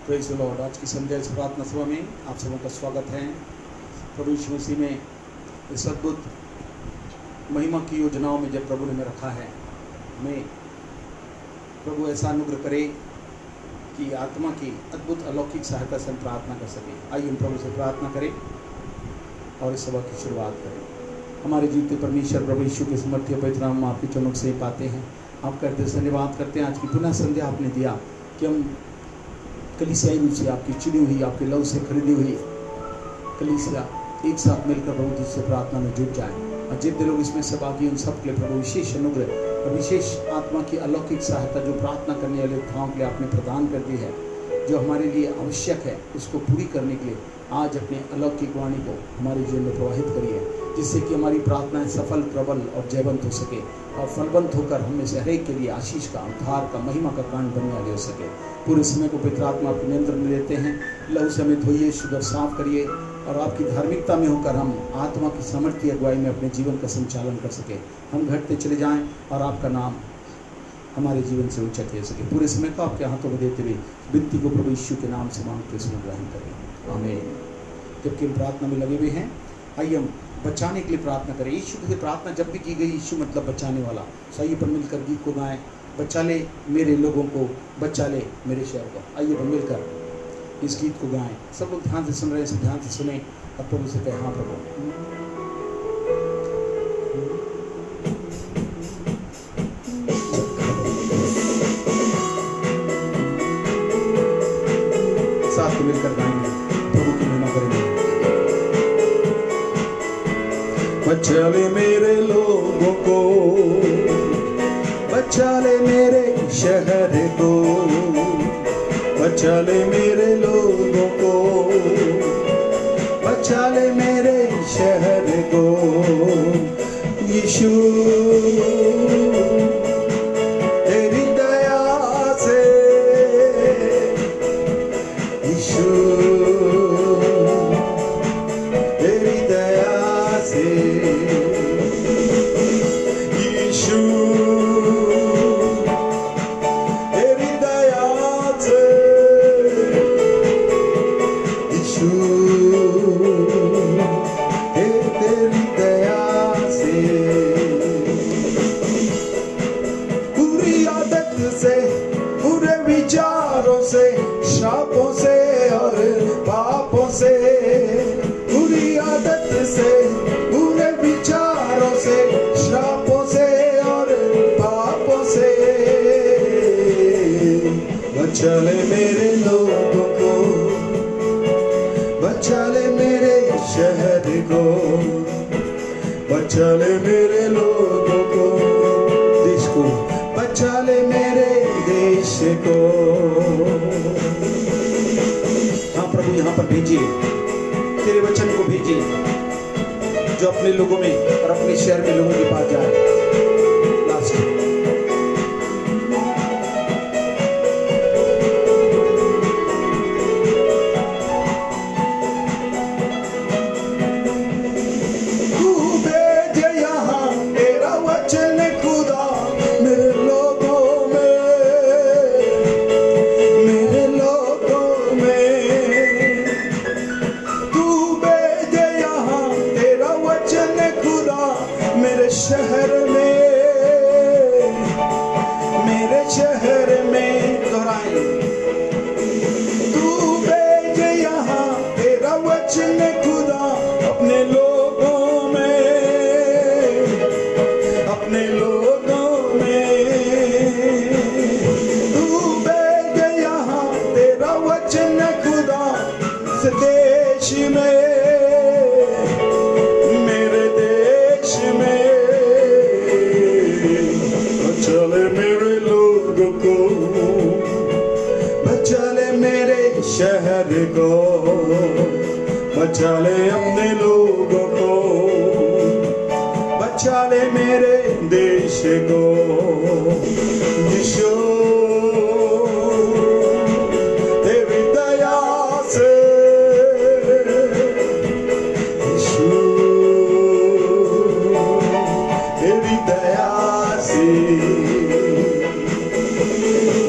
Praise the Lord. आज की संध्या इस प्रार्थना सभा में आप सबों का स्वागत है। प्रभु यीशु मसीह में इस अद्भुत महिमा की योजनाओं में जब प्रभु ने हमें रखा है, हमें प्रभु ऐसा अनुग्रह करे कि आत्मा की अद्भुत अलौकिक सहायता से हम प्रार्थना कर सकें। आइए हम प्रभु से प्रार्थना करें और इस सभा की शुरुआत करें। हमारे जीवते परमेश्वर प्रभु यीशु के समर्थ्य पवित्र नाम आपकी चमक से पाते हैं। आप करते धन्यवाद करते हैं। आज की पुनः संध्या आपने दिया कि हम कलीसियाई रूप से आपकी चुनी हुई, आपके लव से खरीदी हुई कलीसिया एक साथ मिलकर प्रभु से प्रार्थना में जुट जाए। और जितने लोग इसमें सहभागी उन सब के लिए प्रभु विशेष अनुग्रह और विशेष आत्मा की अलौकिक सहायता जो प्रार्थना करने वाले भावों के लिए आपने प्रदान कर दी है, जो हमारे लिए आवश्यक है, उसको पूरी करने के लिए आज अपने अलौकिक वाणी को हमारे जीवन में प्रवाहित करिए, जिससे कि हमारी प्रार्थनाएं सफल, प्रबल और जयवंत हो सके और फलवंत होकर हमें से हरेक के लिए आशीष का, उद्धार का, महिमा का कारण बनने वाले हो सके। पूरे समय को पवित्र आत्मा आपके नियंत्रण में लेते हैं। लहू से हमें धोइए, शुद्ध और साफ करिए और आपकी धार्मिकता में होकर हम आत्मा की सामर्थ्य अगुवाई में अपने जीवन का संचालन कर सके। हम घटते चले जाएं और आपका नाम हमारे जीवन से ऊंचा किया सके। पूरे समय को आपके हाथों में देते हुए विनती को प्रभु यीशु के नाम से मांगते इसमें ग्रहण करें, आमीन। जबकि हम प्रार्थना में लगे हुए हैं, आइए हम बचाने के लिए प्रार्थना करें। यीशु की प्रार्थना जब भी की गई, यीशु मतलब बचाने वाला। आइए पर मिलकर गीत को गाएं, बचा ले मेरे लोगों को, बचा ले मेरे शहर को। आइए पर मिलकर इस गीत को गाएं। सब लोग ध्यान से सुन रहे हैं, ध्यान से सुने और प्रभु से कहें, हाँ प्रभु। साथ मिलकर गाएंगे, प्रभु की महिमा करेंगे। बचा ले मेरे लोगों को, बचा ले मेरे शहर को, बचा ले मेरे लोगों को, बचा ले मेरे शहर को। यीशु तेरी दया से, यीशु तेरी दया से, यीशु तेरी दया से, यीशु तेरी दया से। बुरी आदत से, बुरे विचारों से, श्रापों से और पापों से, बुरी आदत से, बुरे विचारों से, श्रापों से और पापों से, बचा ले मेरे लोगों को, बचा ले मेरे शहर को, बचा ले मेरे लोगों को, देश को, बचा ले मेरे देश को। हाँ प्रभु, यहाँ पर भेजिए, तेरे वचन को भेजिए जो अपने लोगों में और अपने शहर में लोगों के पास जाए। लास्ट शहर में, मेरे शहर में दोहराए, तू भेज यहाँ तेरा वचन खुदा अपने लोगों में, अपने लोगों में, तू भेज यहाँ तेरा वचन खुदा इस देश में, मेरे देश में। बचा ले मेरे लोगों को, बचा ले मेरे शहर को, बचा ले अपने लोगों को, बचा ले मेरे देश को। यीशु तेरी दया से, यीशु तेरी दया से,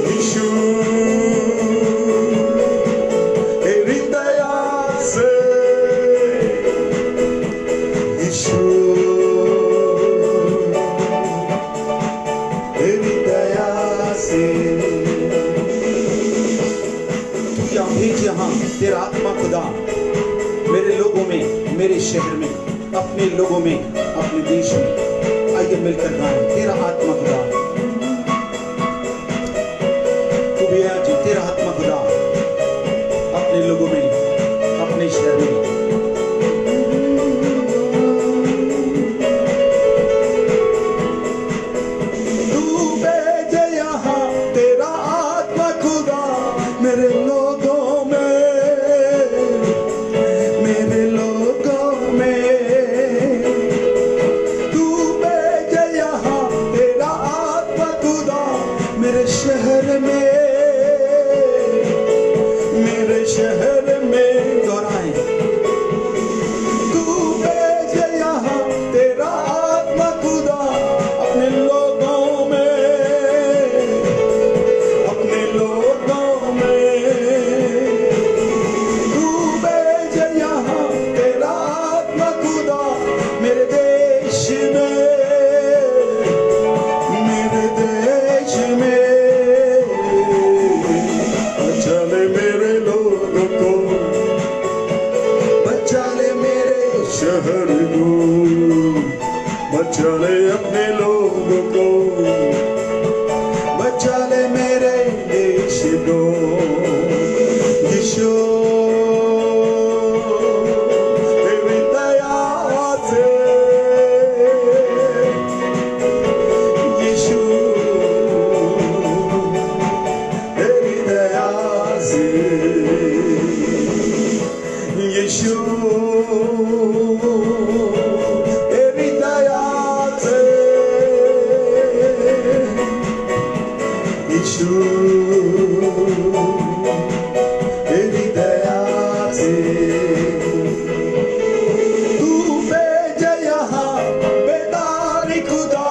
यीशु तेरा आत्मा खुदा मेरे लोगों में, मेरे शहर में, अपने लोगों में, अपने देश में। आइए मिलकर गाएं, तेरा आत्मा खुदा, तू भी आज तेरा आत्मा खुदा अपने लोगों में, अपने शहर में। तू भेजे यहाँ तेरा आत्मा खुदा मेरे लोगों में, मेरे लोगों में। तू भेजे यहाँ तेरा आत्मा खुदा मेरे शहर में, मेरे शहर में। दोहराएं, तू भेजे यहाँ तेरा आत्मा खुदा अपने लोगों में, अपने लोगों में। तू भेजे यहाँ तेरा आत्मा खुदा मेरे देश में, मेरे देश में। बचा ले मेरे लोगों को, बचा ले मेरे शहर को, बचा ले अपने लोगों को, बचा ले मेरे देश को। यीशु तेरी दया से, यीशु तेरी दया से, यीशु तेरी दया से, यीशु तेरी दया से। तू भेजे यहाँ बेदारी खुदा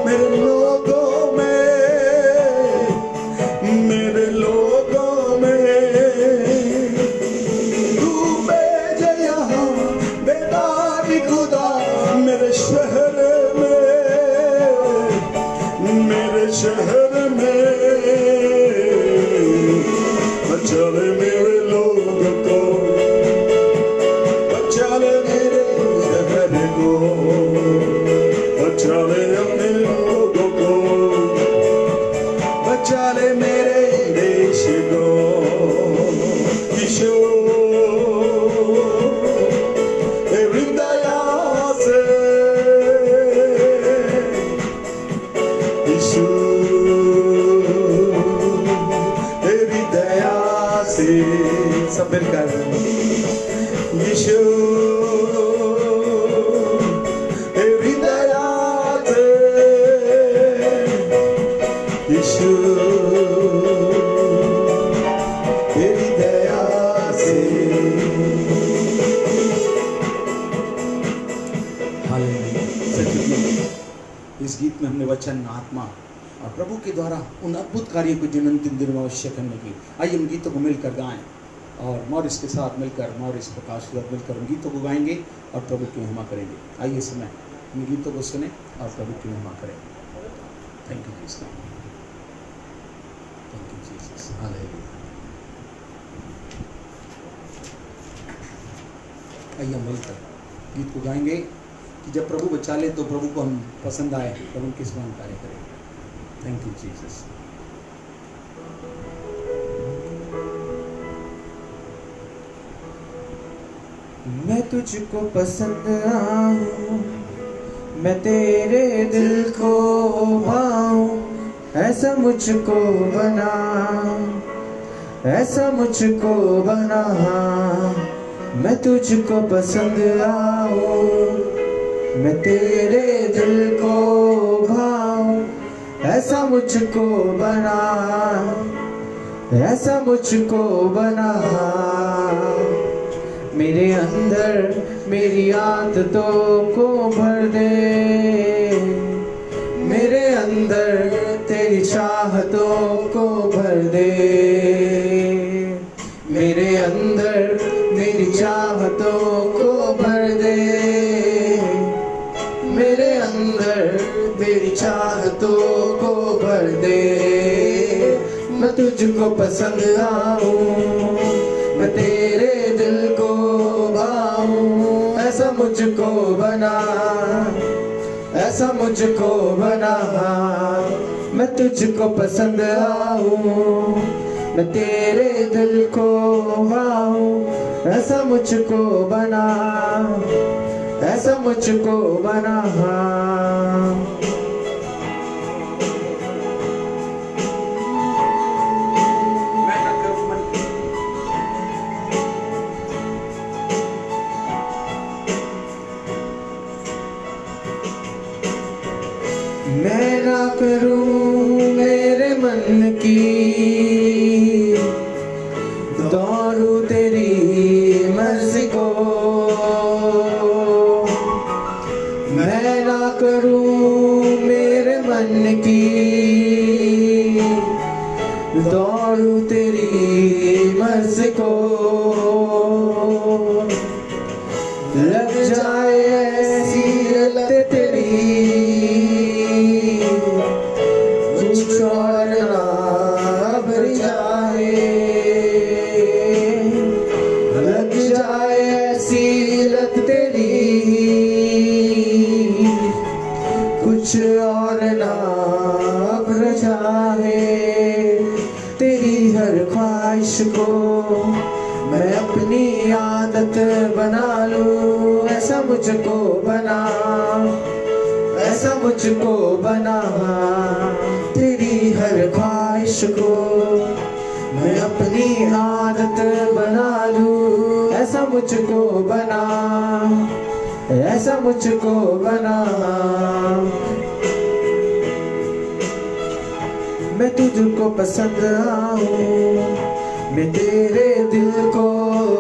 मेरे लोगों में, मेरे लोगों में। तू भेजे यहाँ बेदारी खुदा मेरे शहर में, मेरे शहर में। बचा ले मेरे लोगों को, बचा ले मेरे शहर को, बचा ले अपने लोगों को, बचा ले मेरे देश को। यीशु तेरी दया से, यीशु तेरी दया से। सब मिलकर यीशु तेरी दया से, यीशु तेरी दया से। हालेलुया। इस गीत में हमने वचन, आत्मा और प्रभु के द्वारा उन अद्भुत कार्यों को जिन अंतिम दिनों में अवश्य करने की। आइए हम गीतों को मिलकर गाएं और मॉरिस के साथ मिलकर, मॉरिस प्रकाश के साथ मिलकर हम गीतों को गाएंगे और प्रभु की महिमा करेंगे। आइए इस समय हम गीतों को सुने और प्रभु की महिमा करें। Thank you Jesus, thank you Jesus. Hallelujah. आइए हम मिलकर गीत को गाएंगे कि जब प्रभु बचा ले तो प्रभु को हम पसंद आए, प्रभु किस में हम कार्य करें। Thank you Jesus. मैं तुझको पसंद आऊं, मैं तेरे दिल को भाऊं, ऐसा मुझको बना, ऐसा मुझको बना। मैं तुझको पसंद आऊं, मैं तेरे दिल को भाऊं, ऐसा मुझको बना, ऐसा मुझको बना। मेरे अंदर मेरी आदतों को भर दे, मेरे अंदर तेरी चाहतों को भर दे। मेरे अंदर मेरी चाहतों को भर दे, मेरे अंदर मेरी चाहतों को भर दे। मैं तुझको पसंद आऊं, मैं तेरे दिल को भाऊं, ऐसा मुझको बना, ऐसा मुझको बना, मैं तुझको पसंद आऊं, मैं तेरे दिल को भाऊं, ऐसा मुझको बना, ऐसा मुझको बना। मैं ना करूं मेरे मन की, दौड़ूं तेरी मर्जी को, मैं ना करूं मेरे मन की, दौड़ूं तेरी मर्जी को, लग जाए ऐसी लत तेरी, कुछ और ना भर जाए, लग जाए ऐसी लत तेरी, कुछ और ना भर जाए, तेरी हर ख्वाहिश को मैं अपनी आदत बना लूं, ऐसा मुझको बना, ऐसा मुझको बना, तेरी हर ख्वाहिश को मैं अपनी आदत बना लूं, ऐसा मुझको बना, ऐसा मुझको बना। मैं तुझको पसंद आऊं, मैं तेरे दिल को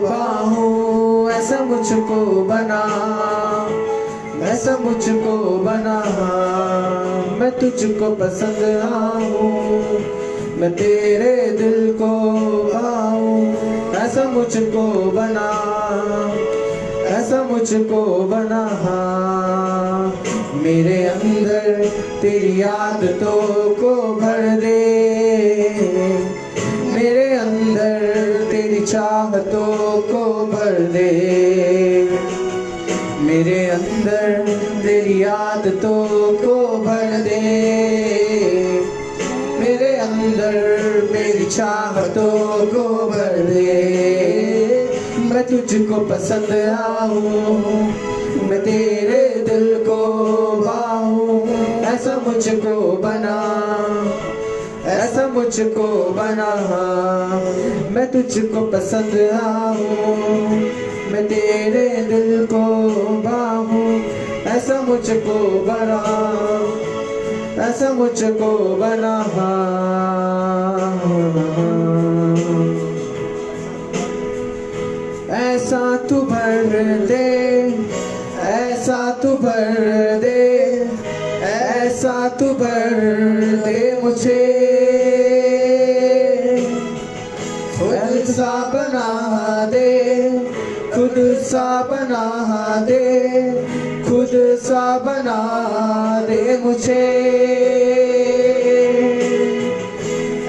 बाहूं, ऐसा मुझको बना, ऐसा मुझको बना, मैं तुझको पसंद आऊं, मैं तेरे दिल को बाहूं, ऐसा मुझको बना, ऐसा मुझको बना। मेरे अंदर तेरी आदतों को भर दे, मेरे अंदर तेरी चाहतों को भर दे, मेरे अंदर तेरी आदतों को भर दे, मेरे अंदर मेरी चाहतों को भर दे, मैं तुझको पसंद आऊं, मैं तेरे दिल को बाहूं, ऐसा मुझको बना, ऐसा मुझको बना, मैं तुझको पसंद आऊं, मैं तेरे दिल को बाहूं, ऐसा मुझको बना, ऐसा मुझको बना। ऐसा तू भर दे, ऐसा तू भर दे, ऐसा तू भर दे मुझे, खुद सा बना दे, खुद सा बना दे, खुद सा बना दे मुझे,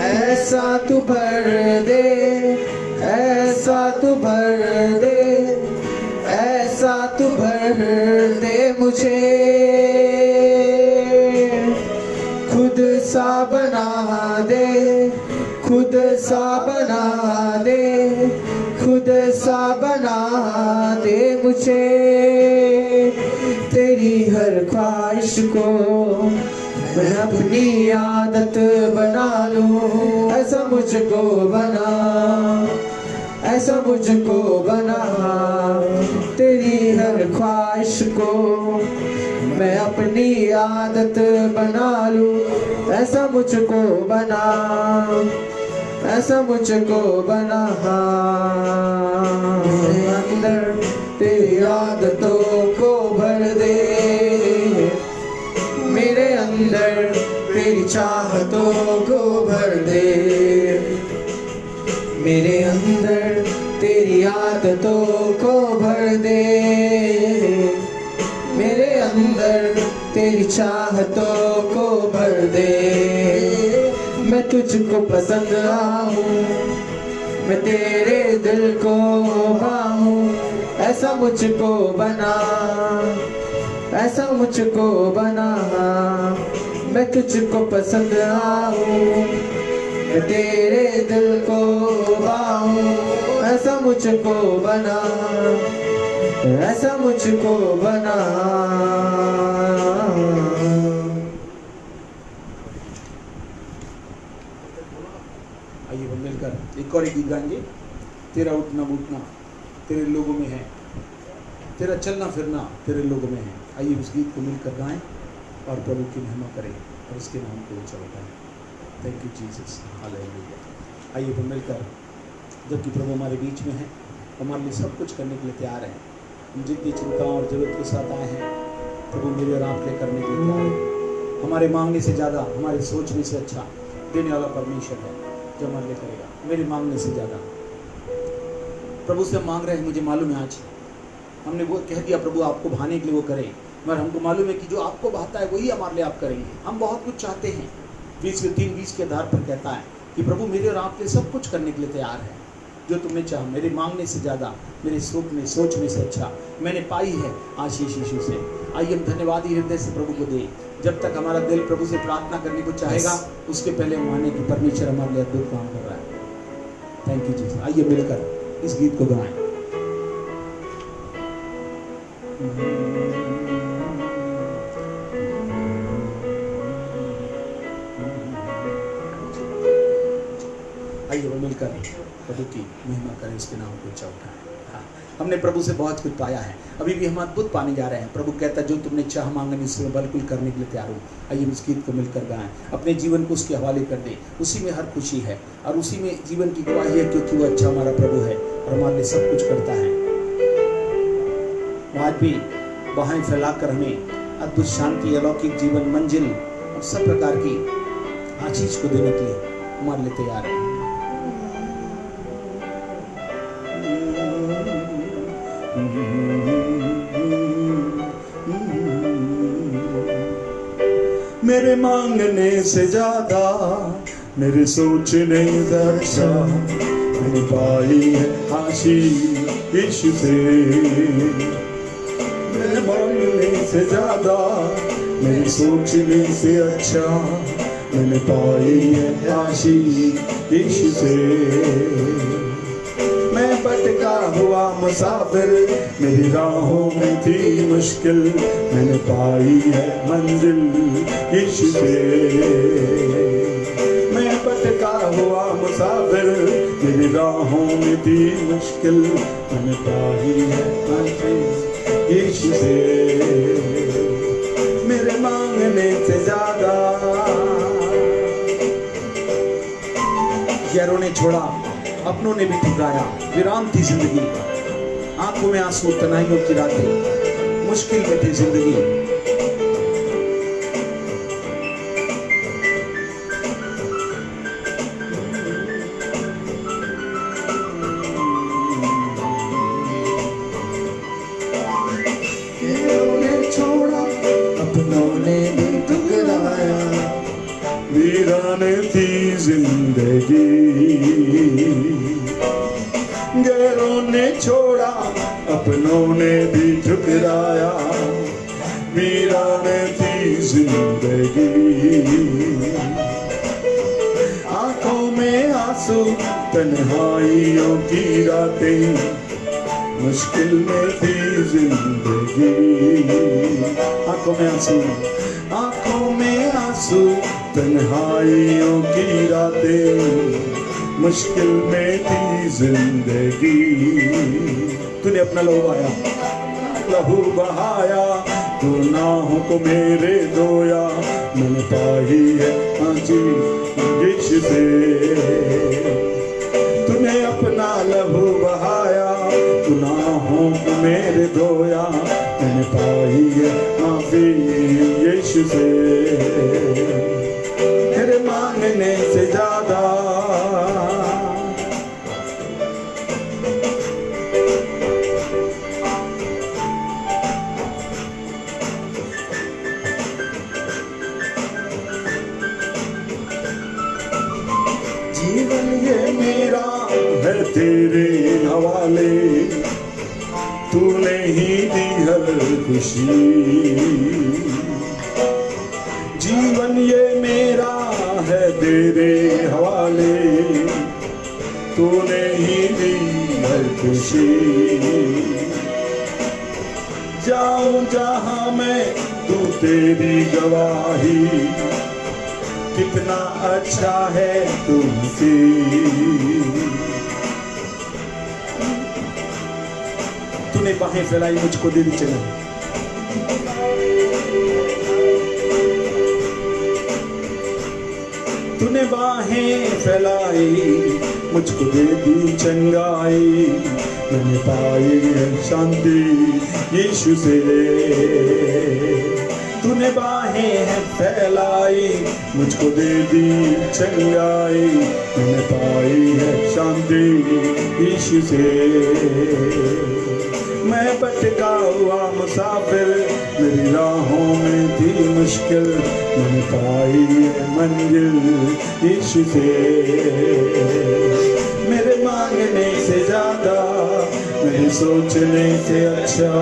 ऐसा तू भर दे, ऐसा तू भर दे, ऐसा तू भर दे मुझे, खुद सा बना दे, खुद सा बना दे, खुद सा बना दे मुझे, तेरी हर ख्वाहिश को मैं अपनी आदत बना लूं, ऐसा मुझको बना, ऐसा मुझको बना, तेरी हर ख्वाहिश को मैं अपनी आदत बना लूं, ऐसा मुझको बना, ऐसा मुझको बना। मेरे अंदर तेरी आदतों को भर दे, मेरे अंदर तेरी चाहतों को भर दे, मेरे अंदर तेरी आदतों को भर दे, मेरे अंदर तेरी चाहतों को भर दे, मैं तुझको पसंद आऊं, मैं तेरे दिल को पाऊं, ऐसा मुझको बना, ऐसा मुझको बना, मैं तुझको पसंद आऊं। मैं तेरे दिल को पाऊं, ऐसा मुझको बना, ऐसा मुझको बना। आइए हम मिलकर एक और गीत गाएंगे। तेरा उठना उठना तेरे लोगों में है, तेरा चलना फिरना तेरे लोगों में है। आइए उस गीत को मिलकर गाएं और प्रभु की महिमा करें और उसके नाम को ऊंचा उठाएं। Thank you Jesus, hallelujah. आइए हम मिलकर, जबकि प्रभु हमारे बीच में है, हमारे लिए सब कुछ करने के लिए तैयार है। हम जितनी चिंताओं और जरूरत के साथ आए हैं, प्रभु मेरे और आपके करने के लिए तैयार है। हमारे मांगने से ज़्यादा, हमारे सोचने से अच्छा देने वाला परमेश्वर है जो हमारे लिए करेगा, मेरे मांगने से ज़्यादा। प्रभु से हम मांग रहे हैं, मुझे मालूम है आज हमने वो कह दिया प्रभु आपको भाने के लिए वो करे, मगर हमको मालूम है कि जो आपको भाता है वही हमारे लिए आप करेंगे। हम बहुत कुछ चाहते हैं, 20:3 के आधार पर कहता है कि प्रभु मेरे और आपके लिए सब कुछ करने के लिए तैयार है। जो तुमने चाहा, मेरे मांगने से ज़्यादा, मेरे सोचने से अच्छा मैंने पाई है आशीष यीशु से। आइए हम धन्यवादी हृदय से प्रभु को दें। जब तक हमारा दिल प्रभु से प्रार्थना करने को चाहेगा, उसके पहले हम माने कि परमेश्वर हमारे लिए अद्भुत काम कर रहा है। Thank you Jesus. आइए मिलकर इस गीत को गाएं। आइए वो मिलकर प्रभु की महिमा करें, इसके नाम को ऊंचा उठाएं। हाँ, हमने प्रभु से बहुत कुछ पाया है, अभी भी हम अद्भुत पाने जा रहे हैं। प्रभु कहता है जो तुमने चाह मांगने इसमें बिल्कुल करने के लिए तैयार हूँ। आइए इस गीत को मिलकर गाएं, अपने जीवन को उसके हवाले कर दें। उसी में हर खुशी है और उसी में जीवन की गवाही है, क्योंकि वो अच्छा हमारा प्रभु है और हमारे लिए सब कुछ करता है। आज भी बाहें फैलाकर हमें अद्भुत शांति, अलौकिक जीवन, मंजिल और सब प्रकार की आशीष को देने के लिए हमारे लिए तैयार है। मेरे मांगने से ज्यादा, मेरे सोचने से अच्छा मैंने पाई है आशीष यीशु से। मेरे मांगने से ज्यादा, मेरे सोचने से अच्छा मैंने पाई है आशीष यीशु से। मैं भटका हुआ मुसाफिर, मेरी राहों में थी मुश्किल, मैंने पाई है मंजिल यीशु से। मैं भटका हुआ मुसाफिर, मेरी राहों में थी मुश्किल, मैंने पाई है मंजिल यीशु से। मेरे मांगने से ज्यादा, गैरों ने छोड़ा, अपनों ने भी ठुकराया, वीरान थी जिंदगी, आंखों में आंसू, तनाइयों की रातें, मुश्किल में थी जिंदगी। छोड़ा, अपनों ने भी ठुकराया, वीरान थी जिंदगी। गैरों ने छोड़ा, अपनों ने भी ठुकराया, वीरान थी जिंदगी। आंखों में आंसू, तन्हाइयों की रातें, मुश्किल में थी जिंदगी। आंखों में आंसू, आंखों में आंसू, तन्हाइयों की रातें, मुश्किल में थी जिंदगी। तूने अपना लहू बहाया, लहू बहाया, गुनाहों को मेरे धोया, मैंने पाई है आशीष से। तूने अपना लहू बहाया, गुनाहों को मेरे धोया, मैंने पाई है माफी यीशु से। तेरे मांगने से ज्यादा, जीवन जीवन ये मेरा है तेरे हवाले, तूने ही दी हर खुशी। जीवन ये मेरा है तेरे हवाले, तूने ही दी हर खुशी। जाऊं जहां मैं तू तेरी गवाही, कितना अच्छा है तुमसे। तूने बाहें फैलाई मुझको दे दी चलन, तूने बाहें फैलाई मुझको दे दी चंगाई। मैंने पाई है शांति यीशु से, तूने बाहें फैलाई मुझको दे दी चंगाई। मैंने पाई है शांति यीशु से। मैं भटका हुआ मुसाफिर, मेरी राहों में थी मुश्किल, मैंने पाई है मंजिल यीशु से। मेरे मांगने से ज्यादा, मेरे सोचने से अच्छा,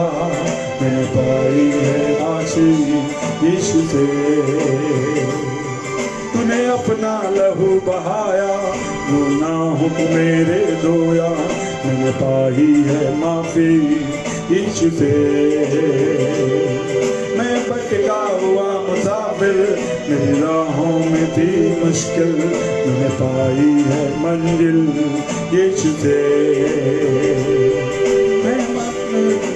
मैंने पाई है आशीष यीशु से। तूने अपना लहू बहाया, गुनाहों को मेरे धोया, मैंने पाई है माफी यीशु से। मैं भटका हुआ मुसाफिर, मेरी राहों में थी मुश्किल, मैंने पाई है मंजिल यीशु से। मैं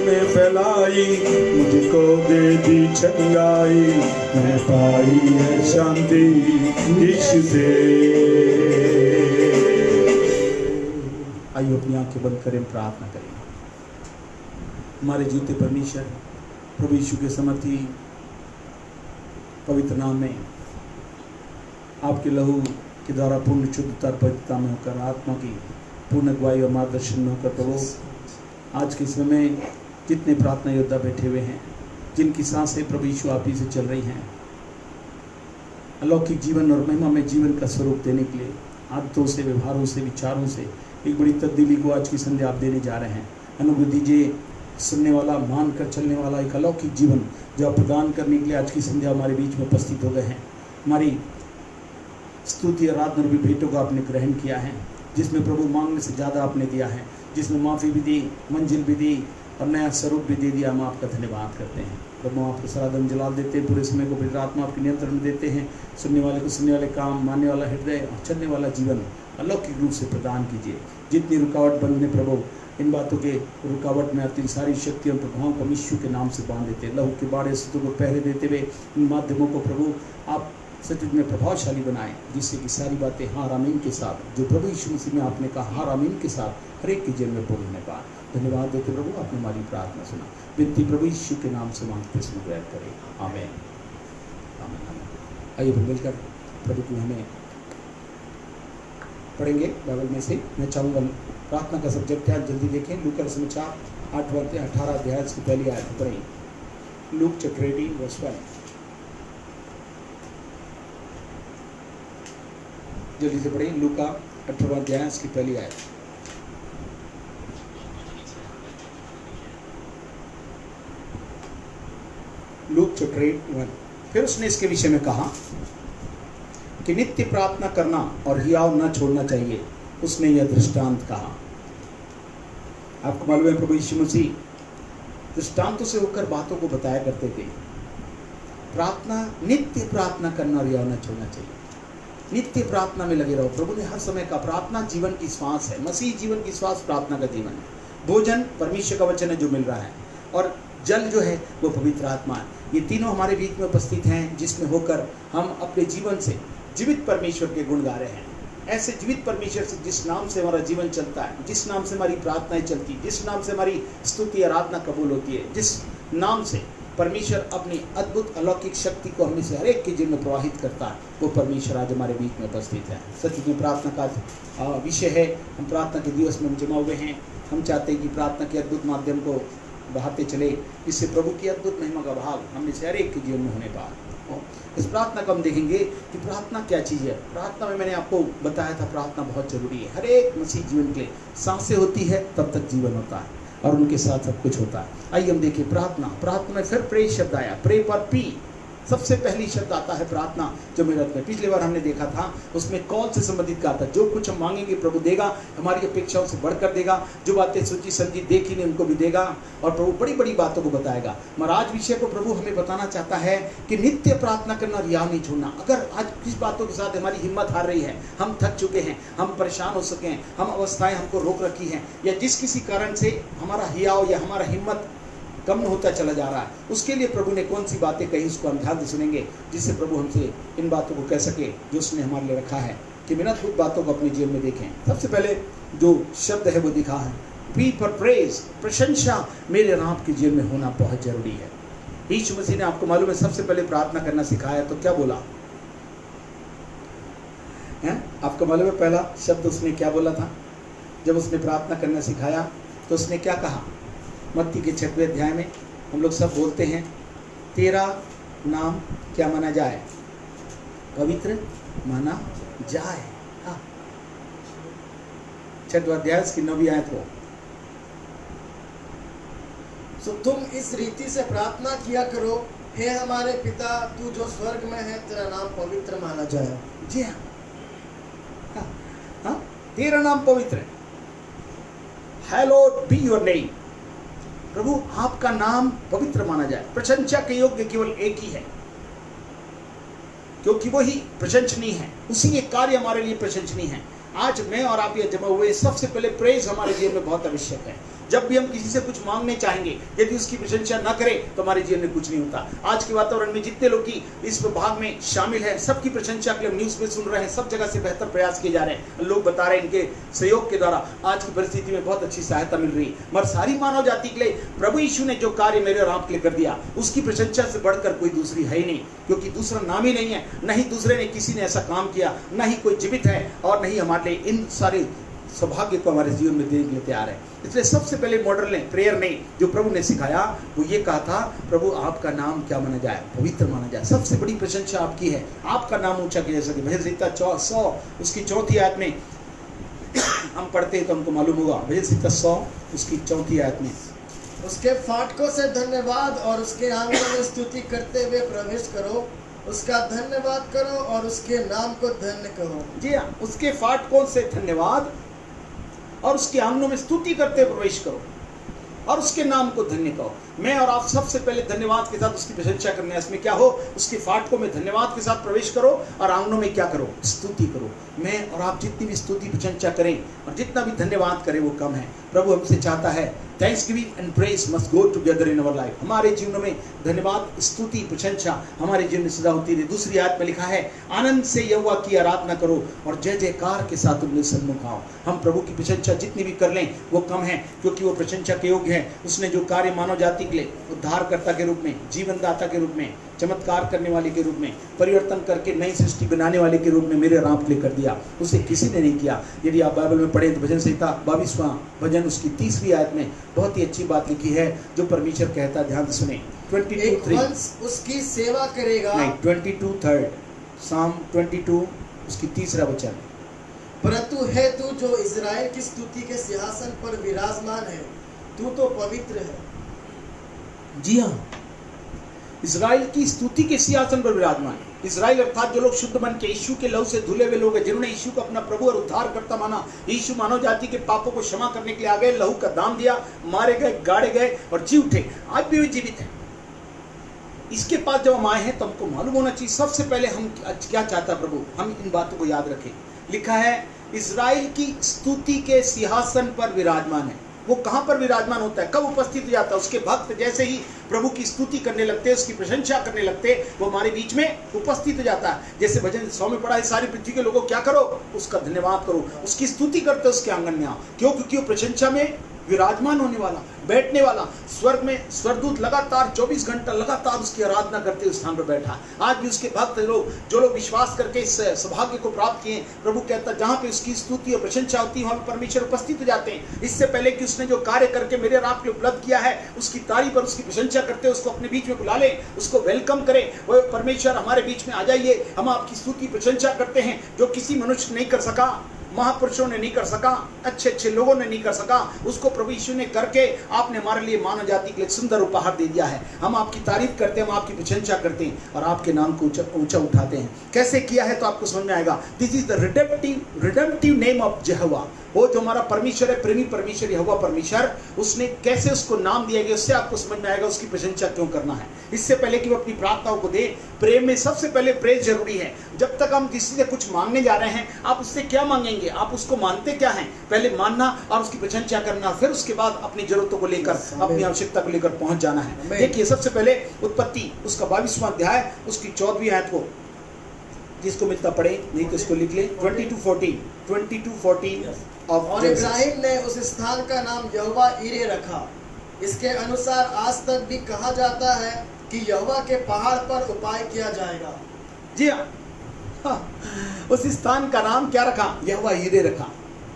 में फैलाई मुझको दे दी चंगाई, मैं पाई है शांति यीशु से। आइए अपनी आंखें बंद करें, प्रार्थना करें। हमारे जीते परमेश्वर प्रभु यीशु के समर्थी पवित्र नाम में आपके लहू के द्वारा पूर्ण शुद्धता और पवित्रता में होकर, आत्मा की पूर्ण अगुवाई और मार्गदर्शन में होकर प्रभु आज के समय में जितने प्रार्थना योद्धा बैठे हुए हैं, जिनकी सांसें प्रभु यीशु आप ही से चल रही हैं, अलौकिक जीवन और महिमा में जीवन का स्वरूप देने के लिए आदतों से, व्यवहारों से, विचारों से एक बड़ी तब्दीली को आज की संध्या आप देने जा रहे हैं। अनुग्रह दीजिए, सुनने वाला, मान कर चलने वाला एक अलौकिक जीवन जो आप प्रदान करने के लिए आज की संध्या हमारे बीच में उपस्थित हो गए हैं। हमारी स्तुति, आराधना और भेंटों को आपने ग्रहण किया है, जिसमें प्रभु मांगने से ज़्यादा आपने दिया है, जिसमें माफ़ी भी दी, मंजिल भी दी और नया स्वरूप भी दे दिया। हम आपका धन्यवाद करते हैं प्रभु। आपको सराधन जलाल देते हैं, पूरे समय को पवित्र आत्मा आपके नियंत्रण में देते हैं। सुनने वाले को सुनने वाले काम, मानने वाला हृदय और चलने वाला जीवन अलौकिक रूप से प्रदान कीजिए। जितनी रुकावट बंद में प्रभु, इन बातों के रुकावट में आती सारी शक्तियों और प्रभावों को यीशु के नाम से बांध देते, लहू के बाड़े से को पहरे देते हुए इन माध्यमों को प्रभु आप सचमुच में प्रभावशाली बनाएं, जिससे कि सारी बातें हार आमीन के साथ, जो प्रभु यीशु मसीह में आपने कहा हार आमीन के साथ हर एक के जीवन में बोलने का धन्यवाद देते प्रभु। आपने हमारी प्रार्थना सुना, विनती प्रभु यीशु के नाम से मांगते सुन ग्रहण करें, आमीन आमीन। आइए मिलकर प्रभु को हमें पढ़ेंगे बाइबल में से। मैं चाहूँगा प्रार्थना का सब्जेक्ट है, जल्दी देखें। लूका समाचार 8-18 अध्याय की पहली आयत पढ़ें। Luke chapter 18 verse 1। जल्दी से पढ़ें। लूका 18वां अध्याय की पहली आयत। Luke chapter 8:1। फिर उसने इसके विषय में कहा कि नित्य प्रार्थना करना और हियाव न छोड़ना चाहिए। उसने यह दृष्टांत कहा। आपको मालूम है प्रभु यीशु मसीह दृष्टांतों से होकर बातों को बताया करते थे। प्रार्थना, नित्य प्रार्थना करना और हियाव न छोड़ना चाहिए। नित्य प्रार्थना में लगे रहो। प्रभु ने हर समय का प्रार्थना जीवन की श्वास है। मसीह जीवन की श्वास प्रार्थना का जीवन है। भोजन परमेश्वर का वचन है जो मिल रहा है, और जल जो है वो पवित्र आत्मा है। ये तीनों हमारे बीच में उपस्थित हैं, जिसमें होकर हम अपने जीवन से जीवित परमेश्वर के गुण गा रहे हैं। ऐसे जीवित परमेश्वर से जिस नाम से हमारा जीवन चलता है, जिस नाम से हमारी प्रार्थनाएं चलती, जिस नाम से हमारी स्तुति आराधना कबूल होती है, जिस नाम से परमेश्वर अपनी अद्भुत अलौकिक शक्ति को हमें से हर एक के जीवन में प्रवाहित करता है, वो परमेश्वर आज हमारे बीच में उपस्थित है। सच में प्रार्थना का विषय है। हम प्रार्थना के दिवस में हम जमा हुए हैं। हम चाहते हैं कि प्रार्थना के अद्भुत माध्यम को बढ़ाते चले, इससे प्रभु की अद्भुत महिमा का भाग हमने से हर एक के जीवन में होने पाए। को। इस प्रार्थना को हम देखेंगे कि प्रार्थना क्या चीज़ है। प्रार्थना में मैंने आपको बताया था, प्रार्थना बहुत जरूरी है हर एक मसीह जीवन के लिए। सांसें होती है तब तक जीवन होता है और उनके साथ सब कुछ होता है। आइए हम देखिए प्रार्थना में फिर प्रे शब्द आया, प्रे पर पी सबसे पहली शब्द आता है प्रार्थना जो मेरे में पिछली बार हमने देखा था, उसमें कॉल से संबंधित कहा था। जो कुछ हम मांगेंगे प्रभु देगा, हमारी अपेक्षाओं से बढ़कर देगा। जो बातें सोची समझी देखी नहीं उनको भी देगा और प्रभु बड़ी बड़ी बातों को बताएगा। मगर आज विषय को प्रभु हमें बताना चाहता है कि नित्य प्रार्थना करना, रिया नहीं छोड़ना। अगर आज किस बातों के साथ हमारी हिम्मत हार रही है, हम थक चुके हैं, हम परेशान हो सके हैं, हम अवस्थाएं हमको रोक रखी हैं, या जिस किसी कारण से हमारा हियाव या हमारा हिम्मत कम होता चला जा रहा है, उसके लिए प्रभु ने कौन सी बातें कही उसको हम ध्यान से सुनेंगे, जिससे प्रभु हमसे इन बातों को कह सके जो उसने हमारे लिए रखा है, कि बिना अद्भुत बातों को अपने जीवन में देखें। सबसे पहले जो शब्द है वो दिखा है, पी फॉर प्रेज, प्रशंसा मेरे और आपके जीवन में होना बहुत जरूरी है। यीशु मसीह ने, आपको मालूम है, सबसे पहले प्रार्थना करना सिखाया तो क्या बोला है? आपको मालूम है पहला शब्द उसने क्या बोला था? जब उसने प्रार्थना करना सिखाया तो उसने क्या कहा? मत्ती के 6वें अध्याय में हम लोग सब बोलते हैं, तेरा नाम क्या माना जाए? पवित्र माना जाए। हाँ, 6वां अध्याय की 9वीं आयत को। सो तुम इस रीति से प्रार्थना किया करो, हे हमारे पिता, तू जो स्वर्ग में है, तेरा नाम पवित्र माना जाए। जी हाँ, हाँ, हाँ, तेरा नाम पवित्र है। Hallowed be your name। प्रभु आपका नाम पवित्र माना जाए। प्रशंसा के योग्य केवल एक ही है, क्योंकि वही प्रशंसनीय है, उसी के कार्य हमारे लिए प्रशंसनीय है। आज मैं और आप ये जमा हुए, सबसे पहले प्रेज हमारे जीवन में बहुत आवश्यक है। जब भी हम किसी से कुछ मांगने चाहेंगे, यदि उसकी प्रशंसा न करें तो हमारे जीवन में कुछ नहीं होता। आज के वातावरण में जितने लोग की इस विभाग में शामिल है, सबकी प्रशंसा के लिए न्यूज़ में सुन रहे हैं, सब जगह से बेहतर प्रयास किए जा रहे हैं। लोग बता रहे हैं इनके सहयोग के द्वारा आज की परिस्थिति में बहुत अच्छी सहायता मिल रही है। मगर सारी मानव जाति के लिए प्रभु यीशु ने जो कार्य मेरे और आपके लिए कर दिया, उसकी प्रशंसा से बढ़कर कोई दूसरी है ही नहीं, क्योंकि दूसरा नाम ही नहीं है। नहीं दूसरे ने किसी ने ऐसा काम किया, न ही कोई जीवित है, और नहीं हमारे लिए इन सारे सौभाग्य को हमारे जीवन में देने के लिए तैयार है। इसलिए सबसे पहले मॉडल ने, प्रेयर ने, जो प्रभु ने सिखाया वो ये कहा था, प्रभु आपका नाम क्या माना जाए? पवित्र माना जाए। सबसे बड़ी प्रशंसा आपकी है, आपका नाम ऊंचा किया जा सके। भजन संहिता 100 उसकी 4थी आयत में हम पढ़ते हैं तो हमको मालूम होगा। भजन संहिता 100 उसकी 4थी आयत में, उसके फाटकों से धन्यवाद और उसके आंगनों में स्तुति करते हुए प्रवेश करो, उसका धन्यवाद करो और उसके नाम को धन्य करो। जी हाँ, उसके फाटकों से धन्यवाद और उसके आंगनों में स्तुति करते प्रवेश करो और उसके नाम को धन्य कहो। मैं और आप सबसे पहले धन्यवाद के साथ उसकी प्रशंसा करने, इसमें क्या हो? उसके फाटकों में धन्यवाद के साथ प्रवेश करो और आंगनों में क्या करो? स्तुति करो। मैं और आप जितनी भी स्तुति प्रशंसा करें और जितना भी धन्यवाद करें वो कम है। प्रभु हमसे चाहता है, Thanksgiving and praise must go together in our life. हमारे जीवन में धन्यवाद, स्तुति, प्रशंसा हमारे जीवन में सदा होती रहे। दूसरी आयत में लिखा है, आनंद से यहोवा की आराधना करो और जय जयकार के साथ उनके सन्मुख आओ। हम प्रभु की प्रशंसा जितनी भी कर लें वो कम है, क्योंकि वो प्रशंसा के योग्य है। उसने जो कार्य मानव जाति के लिए उद्धारकर्ता के रूप में, जीवनदाता के रूप में, चमत्कार करने वाले के रूप में, परिवर्तन करके नई सृष्टि बनाने वाले के रूप में मेरे और आप के लिए कर दिया, उसे किसी ने नहीं किया। यदि आप बाइबल में पढ़ें तो भजन संहिता 22वां भजन उसकी 30वीं आयत में बहुत ही अच्छी बात लिखी है, जो परमेश्वर कहता है। ध्यान से सुने, 22:3 उसकी सेवा करेगा। नहीं, 22:3 साम 22 उसकी 3रा वचन, परंतु है तू जो इज़राइल की स्तुति के सिंहासन पर विराजमान है, तू तो पवित्र है। जी हाँ, इज़राइल की स्तुति के सिंहासन पर विराजमान है। इज़राइल अर्थात जो लोग शुद्ध मन के, यीशु के लहू से धुले हुए लोग हैं, जिन्होंने यीशु को अपना प्रभु और उद्धारकर्ता माना। यीशु मानव जाति के पापों को क्षमा करने के लिए आ गए, लहू का दाम दिया, मारे गए, गाड़े गए और जी उठे। आज भी वे जीवित हैं। इसके पास जब हम आए हैं तो हमको मालूम होना चाहिए सबसे पहले हम क्या चाहता प्रभु, हम इन बातों को याद रखें। लिखा है, इज़राइल की स्तुति के सिंहासन पर विराजमान है। वो कहाँ पर विराजमान होता है, कब उपस्थित हो जाता है? उसके भक्त जैसे ही प्रभु की स्तुति करने लगते हैं, उसकी प्रशंसा करने लगते हैं, वो हमारे बीच में उपस्थित हो जाता है। जैसे भजन 100 में पढ़ा है, सारी पृथ्वी के लोगों क्या करो? उसका धन्यवाद करो, उसकी स्तुति करते उसके आंगन में आओ। क्यों? क्योंकि वो प्रशंसा में विराजमान होने वाला, बैठने वाला, स्वर्ग में स्वर्गदूत लगातार 24 घंटा लगातार उसकी आराधना करते हुए स्थान पर बैठा। आज भी उसके भक्त लोग, जो लोग विश्वास करके इस सौभाग्य को प्राप्त किए, प्रभु कहता है जहाँ पे उसकी स्तुति और प्रशंसा होती है वहाँ पे परमेश्वर उपस्थित हो जाते हैं। इससे पहले कि उसने जो कार्य करके मेरे और आपके उपलब्ध किया है, उसकी तारीफ और उसकी प्रशंसा करते उसको अपने बीच में बुला ले, उसको वेलकम करें। वो परमेश्वर हमारे बीच में आ जाइए, हम आपकी स्तुति प्रशंसा करते हैं, जो किसी मनुष्य नहीं कर सका, महापुरुषों ने नहीं कर सका, अच्छे अच्छे लोगों ने नहीं कर सका, उसको प्रभु यीशु ने करके आपने हमारे लिए मानव जाति के लिए सुंदर उपहार दे दिया है। हम आपकी तारीफ करते हैं, हम आपकी प्रशंसा करते हैं और आपके नाम को ऊंचा उठाते हैं। कैसे किया है तो आपको समझ में आएगा। This is the redemptive name of Jehovah. वो जो हमारा परमेश्वर है, प्रेमी परमेश्वर यहोवा परमेश्वर, उसने कैसे उसको नाम दिया गया, उससे आपको समझ में आएगा उसकी प्रशंसा क्यों करना है। इससे पहले कि वो अपनी प्रार्थनाओं को दे, प्रेम में सबसे पहले प्रेज जरूरी है। जब तक हम किसी से कुछ मांगने जा रहे हैं, आप उससे क्या मांगेंगे, आप उसको मानते क्या हैं, पहले मानना और उसकी प्रशंसा करना, फिर उसके बाद अपनी जरूरतों को लेकर, अपनी आवश्यकता को लेकर पहुंच जाना है। देखिए सबसे पहले उत्पत्ति उसका 22वां अध्याय उसकी 14वीं आयत को, जिसको मिलता पढ़े, नहीं तो इसको लिख ले। 22:14 और इब्राहिम ने उस स्थान का नाम यहोवा ईरे रखा। इसके अनुसार आज तक भी कहा जाता है कि यहोवा के पहाड़ पर उपाय किया जाएगा। जी हाँ, उस स्थान का नाम क्या रखा, यहोवा ईरे रखा।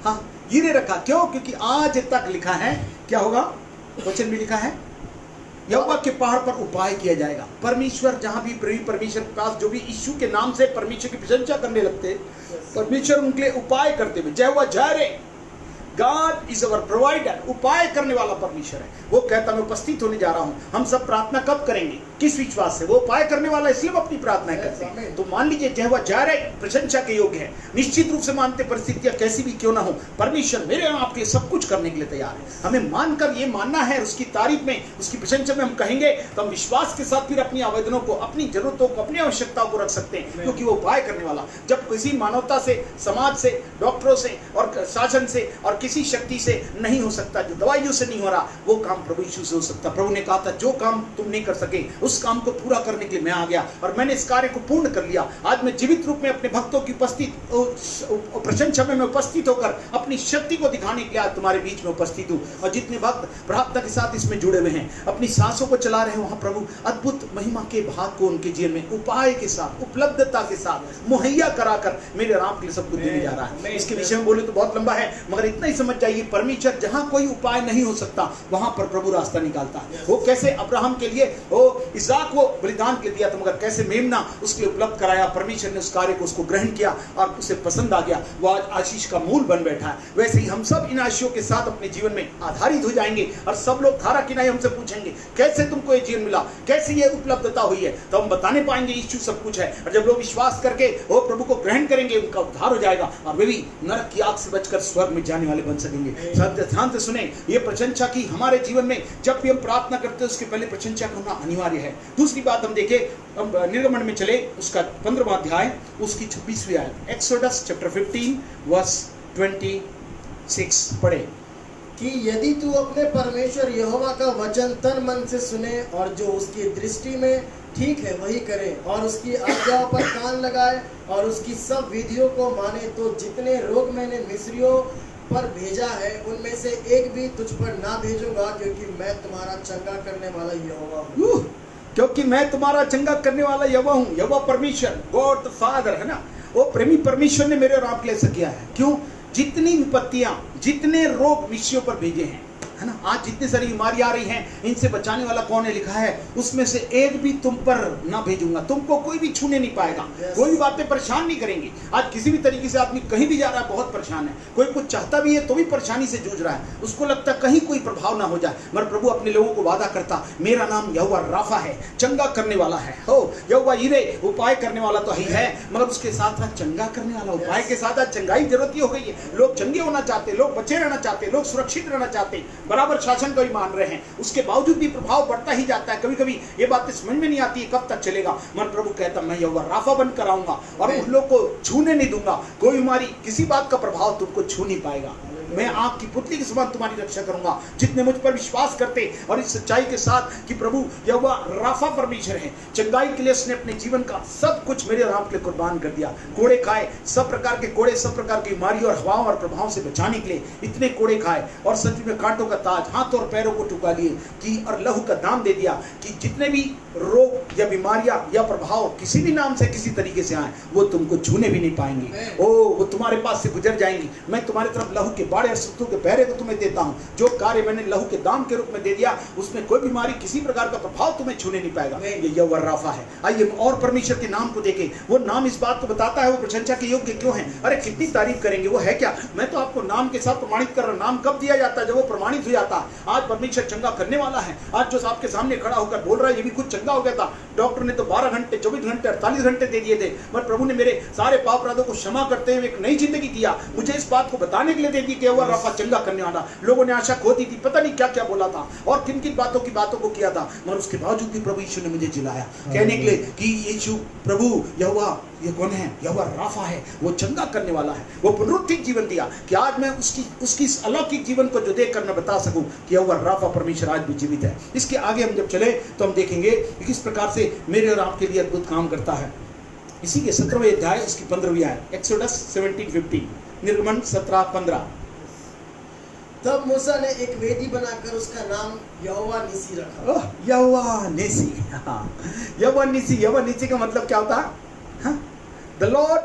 हाँ, ईरे रखा क्यों? क्योंकि आज तक लिखा है, क्या होगा, वचन भी लिखा है, यहोवा के पहाड़ पर उपाय किया जाएगा। परमेश्वर जहां भी परमेश्वर के पास जो भी यीशु के नाम से परमेश्वर की प्रशंसा करने लगते, परमेश्वर उनके लिए उपाय करते हुए, यहोवा जायरे, God is our provider, उपाय करने वाला परमेश्वर है। वो कहता मैं उपस्थित होने जा रहा हूँ। हम सब प्रार्थना कब करेंगे, किस विश्वास से? वो उपाय करने वाला, इसलिए हम अपनी प्रार्थनाएं करते हैं। तो मान लीजिए यहोवा जायरे प्रशंसा के योग्य है। निश्चित रूप से मानते, परिस्थितियां कैसी भी क्यों ना हो, परमेश्वर मेरे आपके लिए सब कुछ करने के लिए तैयार है। हमें मानकर ये मानना है, उसकी तारीफ में, उसकी प्रशंसा में हम कहेंगे तो हम विश्वास के साथ फिर अपनी आवेदनों को, अपनी जरूरतों को, अपनी आवश्यकताओं को रख सकते हैं, क्योंकि वो उपाय करने वाला। जब किसी मानवता से, समाज से, डॉक्टरों से और शासन से और किसी शक्ति से नहीं हो सकता, जो दवाइयों से नहीं हो रहा, वो काम प्रभु यीशु से हो सकता। प्रभु ने कहा था जो काम तुम नहीं कर सके, उस काम को पूरा करने के लिए मैं आ गया और मैंने इस कार्य को पूर्ण कर लिया। आज मैं जीवित रूप में अपने भक्तों की प्रशंसा में मैं उपस्थित होकर अपनी शक्ति को दिखाने के लिए आज तुम्हारे बीच में उपस्थित हूँ। और जितने भक्त प्रार्थना के साथ इसमें जुड़े हुए हैं, अपनी सांसों को चला रहे हैं, वहां प्रभु अद्भुत महिमा के भाग को उनके जीवन में उपाय के साथ, उपलब्धता के साथ मुहैया कराकर मेरे राम के लिए सब कुछ देने जा रहा है। इसके विषय में बोले तो बहुत लंबा है, मगर इतना ही समझ जाइए, परमेश्वर जहां कोई उपाय नहीं हो सकता वहां पर प्रभु रास्ता निकालता है। वो कैसे अब्राहम के लिए वो इसहाक को बलिदान के दिया था, मगर कैसे मेमना उसके लिए उपलब्ध कराया, परमेश्वर ने उस कार्य को उसको ग्रहण किया और उसे पसंद आ गया, वो आज आशीष का मूल बन बैठा है। वैसे ही हम सब इन आशीषों के साथ अपने जीवन में आधारित हो जाएंगे और सब लोग धारा किनारे हमसे पूछेंगे कैसे तुमको ये जीवन मिला, कैसे ये उपलब्धता हुई है, तो हम बताने पाएंगे यीशु सब कुछ है। और जब लोग विश्वास करके वो प्रभु को ग्रहण करेंगे, उनका उद्धार हो जाएगा और वे भी नरक की आग से बचकर स्वर्ग में जाने वाले बन सकेंगे। ध्यान से सुने, ये प्रशंसा की हमारे जीवन में जब भी हम प्रार्थना करते हैं उसके पहले प्रशंसा करना अनिवार्य है। दूसरी बात हम देखें, निर्गमन में चले, उसका 15वां अध्याय उसकी 26वीं आयत, एक्सोडस चैप्टर 15 वर्स 26 पढ़े कि यदि तू अपने परमेश्वर यहोवा का वचन तन मन से सुने और जो उसकी दृष्टि में ठीक है वही करे और उसकी आज्ञाओं पर कान लगाए और उसकी सब विधियों को माने, तो जितने रोग मैंने मिस्रियों पर भेजा है उनमें से एक भी तुझ पर ना भेजूंगा, क्योंकि मैं तुम्हारा चंगा करने वाला यहोवा हूँ। क्योंकि मैं तुम्हारा चंगा करने वाला यहोवा हूँ। यहोवा परमेश्वर, गॉड द फादर है ना, वो प्रेमी परमेश्वर ने मेरे और आपके लिए ऐसा किया है। क्यों? जितनी विपत्तियां, जितने रोग मिस्रियों पर भेजे हैं, है ना, आज जितनी सारी बीमारियां आ रही हैं, इनसे बचाने वाला कौन है? लिखा है उसमें से एक भी तुम पर ना भेजूंगा, तुमको कोई भी छूने नहीं पाएगा, कोई भी बातें परेशान नहीं करेंगी। आज किसी भी तरीके से आदमी कहीं भी जा रहा है, बहुत परेशान है, कोई कुछ चाहता भी है तो भी परेशानी से जूझ रहा है, उसको लगता कहीं कोई प्रभाव ना हो जाए, मगर प्रभु अपने लोगों को वादा करता, मेरा नाम यहोवा राफा है, चंगा करने वाला है। हो यहोवा ईरे, उपाय करने वाला तो ही है, मगर उसके साथ साथ चंगा करने वाला। उपाय के साथ साथ चंगाई जरूरत हो गई है। लोग चंगे होना चाहते, लोग बचे रहना चाहते, लोग सुरक्षित रहना चाहते, बराबर शासन को भी मान रहे हैं, उसके बावजूद भी प्रभाव बढ़ता ही जाता है। कभी कभी ये बातें समझ में नहीं आती है, कब तक चलेगा, मगर प्रभु कहता मैं यहोवा राफा बनकर आऊंगा और उन लोग को छूने नहीं दूंगा, कोई बीमारी, किसी बात का प्रभाव तुमको छू नहीं पाएगा। मैं आग की पुतली के समान तुम्हारी रक्षा करूंगा। जितने मुझ पर विश्वास करते और इस सच्चाई के साथ कि प्रभु यहोवा राफा परमेश्वर है, चंगाई के लिए उसने अपने जीवन का सब कुछ मेरे राम के लिए कुर्बान कर दिया। कोड़े खाए, सब प्रकार के कोड़े, सब प्रकार की बीमारियों और हवाओं और प्रभावों से बचाने के लिए इतने कोड़े खाए और सच में कांटों का का ताज, हाथ और पैरों को टुका लिए कि और लहू का दाम दे दिया कि जितने भी रोग या बीमारियां या प्रभाव किसी भी नाम से किसी तरीके से आए वो तुमको छूने भी नहीं पाएंगे। ओ वो तुम्हारे पास से गुजर जाएंगी। मैं तुम्हारे तरफ लहू के बाड़े और शत्रु के पहरे को तुम्हें देता हूँ। जो कार्य मैंने लहू के दाम के रूप में दे दिया उसमें कोई बीमारी किसी प्रकार का प्रभाव तुम्हें छूने नहीं पाएगा। ये यहोवा राफा है। आइए और परमेश्वर के नाम को देखें। वो नाम इस बात को बताता है वो प्रशंसा के योग्य क्यों है। अरे कितनी तारीफ करेंगे, वो है क्या। मैं तो आपको नाम के साथ प्रमाणित कर रहा हूं। नाम कब दिया जाता है, जब वो प्रमाणित हो जाता है। आज परमेश्वर चंगा करने वाला है। आज जो आपके सामने खड़ा होकर बोल रहा है ये भी खुद चंगा हो गया था। डॉक्टर ने तो 12 घंटे 24 घंटे 48 घंटे दे दिए थे, पर प्रभु ने मेरे सारे पाप अपराधों को क्षमा करते हुए एक नई जिंदगी दिया। मुझे इस बात को बताने के लिए दे दी कि वह राफा चंगा करने वाला। लोगों ने आशा खो दी थी, पता नहीं क्या क्या बोला था और किन किन बातों को किया था, मगर उसके बावजूद भी प्रभु यीशु ने मुझे जिलाया, कहने के लिए कि यीशु प्रभु यहोवा ये कौन है, यहोवा राफा है, वो चंगा करने वाला है। वो पुनरुत्थित जीवन दिया कि आज मैं उसकी अलौकिक जीवन को जो देखकर मैं बता सकूं कि यहोवा राफा परमेश्वर आज भी जीवित है। इसके आगे हम जब चले तो हम देखेंगे कि किस प्रकार से मेरे और आपके लिए अद्भुत काम करता है। इसी के 17वें अध्याय उसकी 15वीं आयत, एक्सोडस 17:15, निर्गमन 17:15। तब मूसा ने एक वेदी बनाकर उसका नाम यहोवा निसी रखा। यहोवा निसी, यहोवा निसी। यहोवा निसी का मतलब क्या होता है? द लॉर्ड